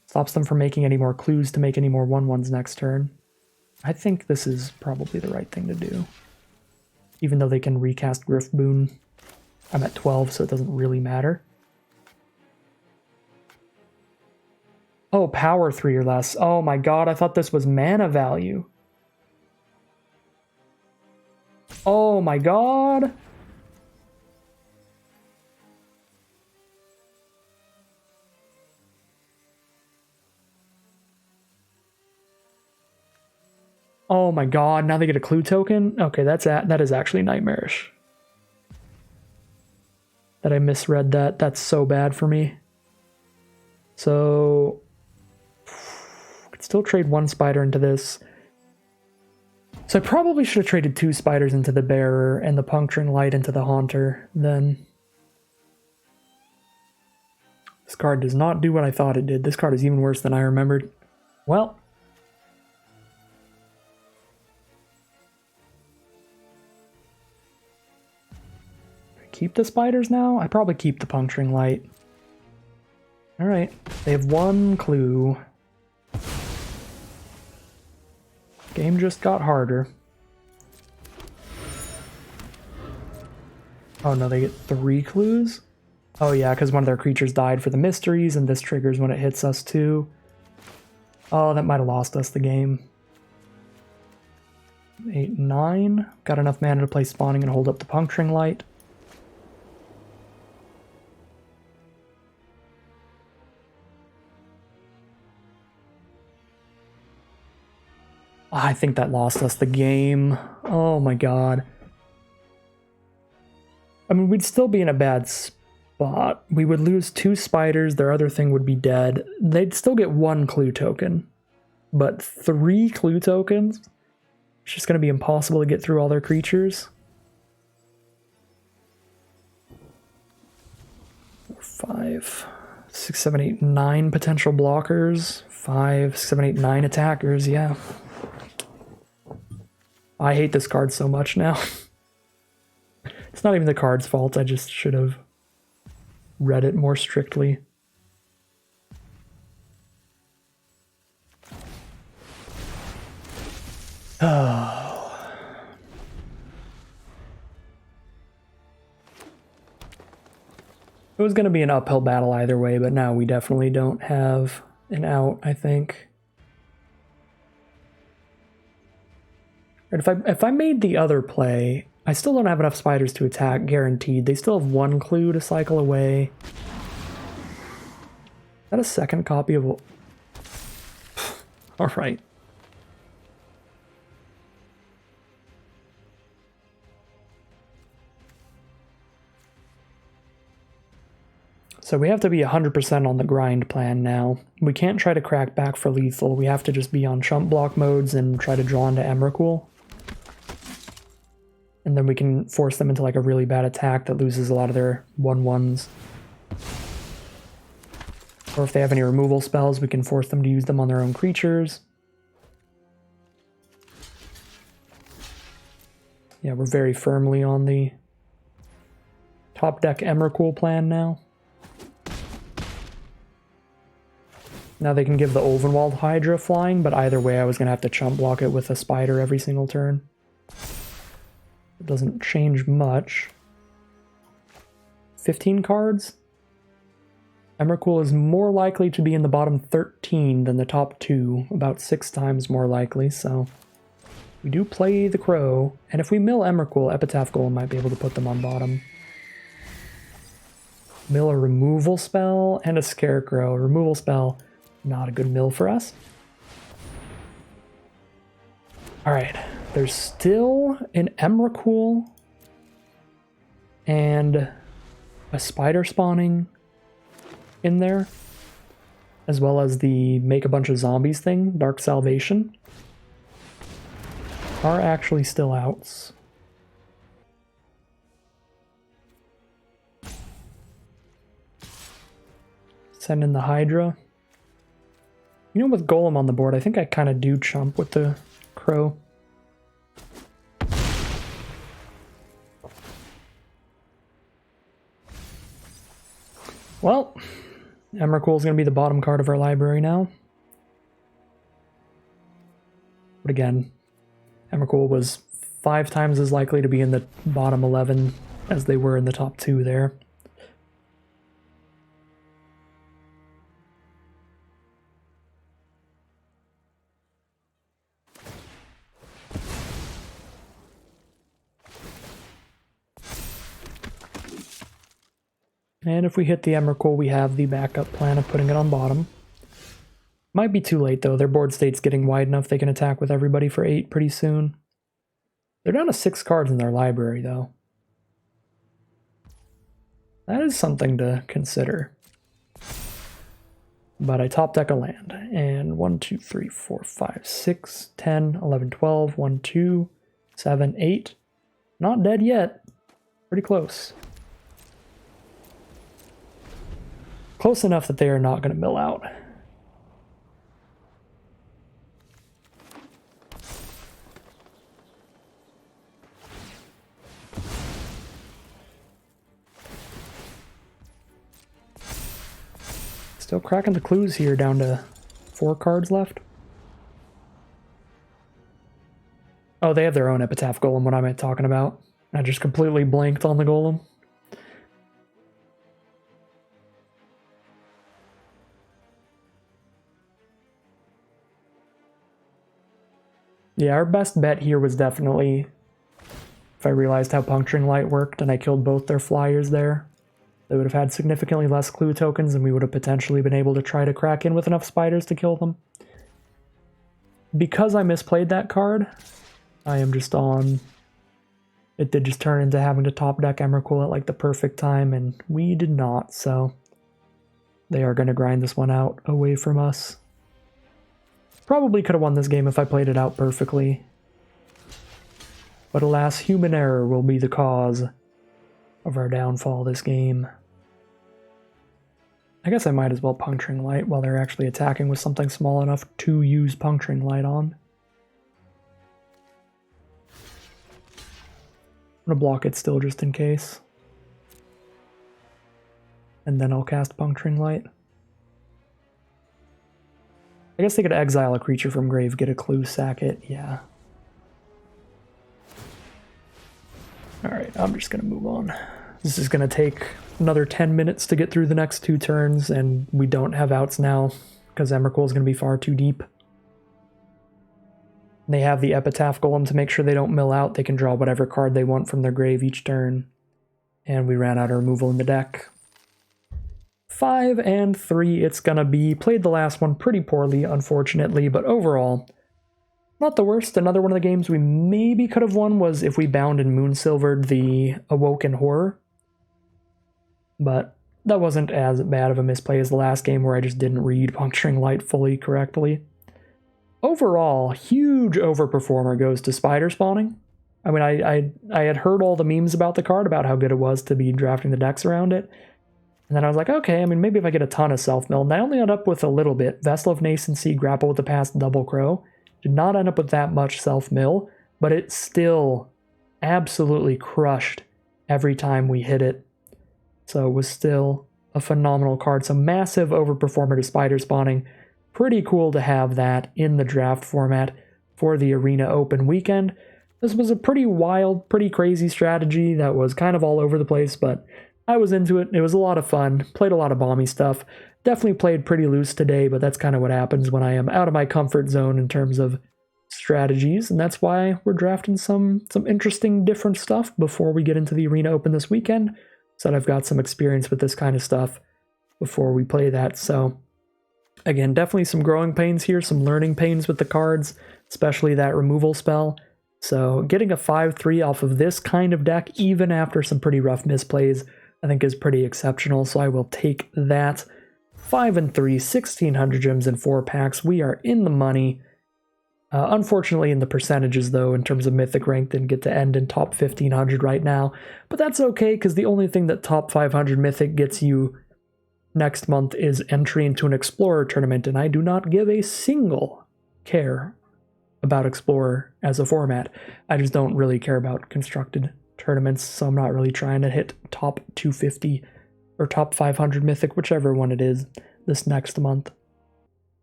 Stops them from making any more clues to make any more 1/1s next turn. I think this is probably the right thing to do. Even though they can recast Griff Boon. I'm at 12, so it doesn't really matter. Oh, power 3 or less. Oh my god, I thought this was mana value. Oh my god! Oh my god, now they get a clue token? Okay, that is actually nightmarish. That I misread that. That's so bad for me. So could still trade 1 spider into this. So I probably should have traded 2 spiders into the Bearer and the Puncturing Light into the Haunter then. This card does not do what I thought it did. This card is even worse than I remembered. Well. Keep the spiders now? I probably keep the Puncturing Light. Alright, they have 1 clue. Game just got harder. Oh no, they get 3 clues? Oh yeah, because one of their creatures died for the mysteries, and this triggers when it hits us too. Oh, that might have lost us the game. 8, 9. Got enough mana to play Spawning and hold up the Puncturing Light. I think that lost us the game. Oh my god. I mean, we'd still be in a bad spot. We would lose 2 spiders, their other thing would be dead. They'd still get 1 clue token. But 3 clue tokens? It's just going to be impossible to get through all their creatures. 4, 5, 6, 7, 8, 9 potential blockers. 5, 7, 8, 9 attackers, yeah. I hate this card so much now. It's not even the card's fault, I just should have read it more strictly. Oh. It was going to be an uphill battle either way, but now we definitely don't have an out, I think. If I made the other play, I still don't have enough spiders to attack, guaranteed. They still have 1 clue to cycle away. Is that a second copy of... Alright. So we have to be 100% on the grind plan now. We can't try to crack back for lethal. We have to just be on chump block modes and try to draw into Emrakul. And then we can force them into like a really bad attack that loses a lot of their 1/1s. Or if they have any removal spells, we can force them to use them on their own creatures. Yeah, we're very firmly on the top deck Emrakul plan now. Now they can give the Ulvenwald Hydra flying, but either way I was going to have to chump block it with a spider every single turn. It doesn't change much. 15 cards? Emrakul is more likely to be in the bottom 13 than the top 2, about 6 times more likely, so we do play the Crow, and if we mill Emrakul, Epitaph Golem might be able to put them on bottom. Mill a removal spell and a Scarecrow. Removal spell, not a good mill for us. Alright, there's still an Emrakul and a spider spawning in there, as well as the make a bunch of zombies thing, Dark Salvation, are actually still outs. Send in the Hydra. You know, with Golem on the board, I think I kind of do chump with the Crow. Well, Emrakul is going to be the bottom card of our library now. But again, Emrakul was 5 times as likely to be in the bottom 11 as they were in the top 2 there. And if we hit the Emrakul, we have the backup plan of putting it on bottom. Might be too late though, their board state's getting wide enough they can attack with everybody for 8 pretty soon. They're down to 6 cards in their library though. That is something to consider. But I top deck a land, and 1, 2, 3, 4, 5, 6, 10, 11, 12, 1, 2, 7, 8. Not dead yet. Pretty close. Close enough that they are not going to mill out. Still cracking the clues here, down to 4 cards left. Oh, they have their own Epitaph Golem, what am I talking about? I just completely blanked on the Golem. Yeah, our best bet here was definitely if I realized how Puncturing Light worked and I killed both their flyers there. They would have had significantly less clue tokens and we would have potentially been able to try to crack in with enough spiders to kill them. Because I misplayed that card, I am just on... It did just turn into having to top deck Emrakul at like the perfect time, and we did not, so they are going to grind this one out away from us. Probably could have won this game if I played it out perfectly. But alas, human error will be the cause of our downfall this game. I guess I might as well Puncturing Light while they're actually attacking with something small enough to use Puncturing Light on. I'm going to block it still just in case. And then I'll cast Puncturing Light. I guess they could exile a creature from grave, get a clue, sack it, yeah. Alright, I'm just gonna move on. This is gonna take another 10 minutes to get through the next 2 turns, and we don't have outs now, because Emrakul is gonna be far too deep. They have the Epitaph Golem to make sure they don't mill out. They can draw whatever card they want from their grave each turn. And we ran out of removal in the deck. 5 and 3 it's gonna be. Played the last one pretty poorly, unfortunately, but overall, not the worst. Another one of the games we maybe could have won was if we bound and moonsilvered the Awoken Horror. But that wasn't as bad of a misplay as the last game where I just didn't read Puncturing Light fully correctly. Overall, huge overperformer goes to spider spawning. I mean, I had heard all the memes about the card, about how good it was to be drafting the decks around it. And then I was like, okay, I mean, maybe if I get a ton of self-mill. And I only ended up with a little bit. Vessel of Nascency, Grapple with the Past, Double Crow. Did not end up with that much self-mill, but it still absolutely crushed every time we hit it. So it was still a phenomenal card. So massive overperformer to spider spawning. Pretty cool to have that in the draft format for the Arena Open weekend. This was a pretty wild, pretty crazy strategy that was kind of all over the place, but I was into it. It was a lot of fun. Played a lot of bomby stuff. Definitely played pretty loose today, but that's kind of what happens when I am out of my comfort zone in terms of strategies, and that's why we're drafting some interesting different stuff before we get into the Arena Open this weekend, so that I've got some experience with this kind of stuff before we play that. So again, definitely some growing pains here, some learning pains with the cards, especially that removal spell. So getting a 5-3 off of this kind of deck, even after some pretty rough misplays, I think is pretty exceptional, so I will take that. 5 and 3, 1,600 gems in 4 packs. We are in the money. Unfortunately, in the percentages, though, in terms of Mythic rank, didn't get to end in top 1,500 right now. But that's okay, because the only thing that top 500 Mythic gets you next month is entry into an Explorer tournament, and I do not give a single care about Explorer as a format. I just don't really care about constructed tournaments, so I'm not really trying to hit top 250 or top 500 Mythic, whichever one it is, this next month.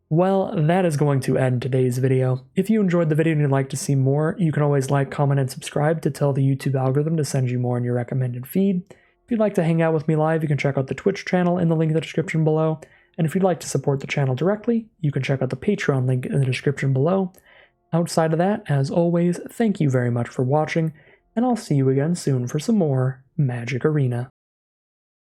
Well, that is going to end today's video. If you enjoyed the video and you'd like to see more, you can always like, comment, and subscribe to tell the YouTube algorithm to send you more in your recommended feed. If you'd like to hang out with me live, you can check out the Twitch channel in the link in the description below. And if you'd like to support the channel directly, you can check out the Patreon link in the description below. Outside of that, as always, thank you very much for watching, and I'll see you again soon for some more Magic Arena.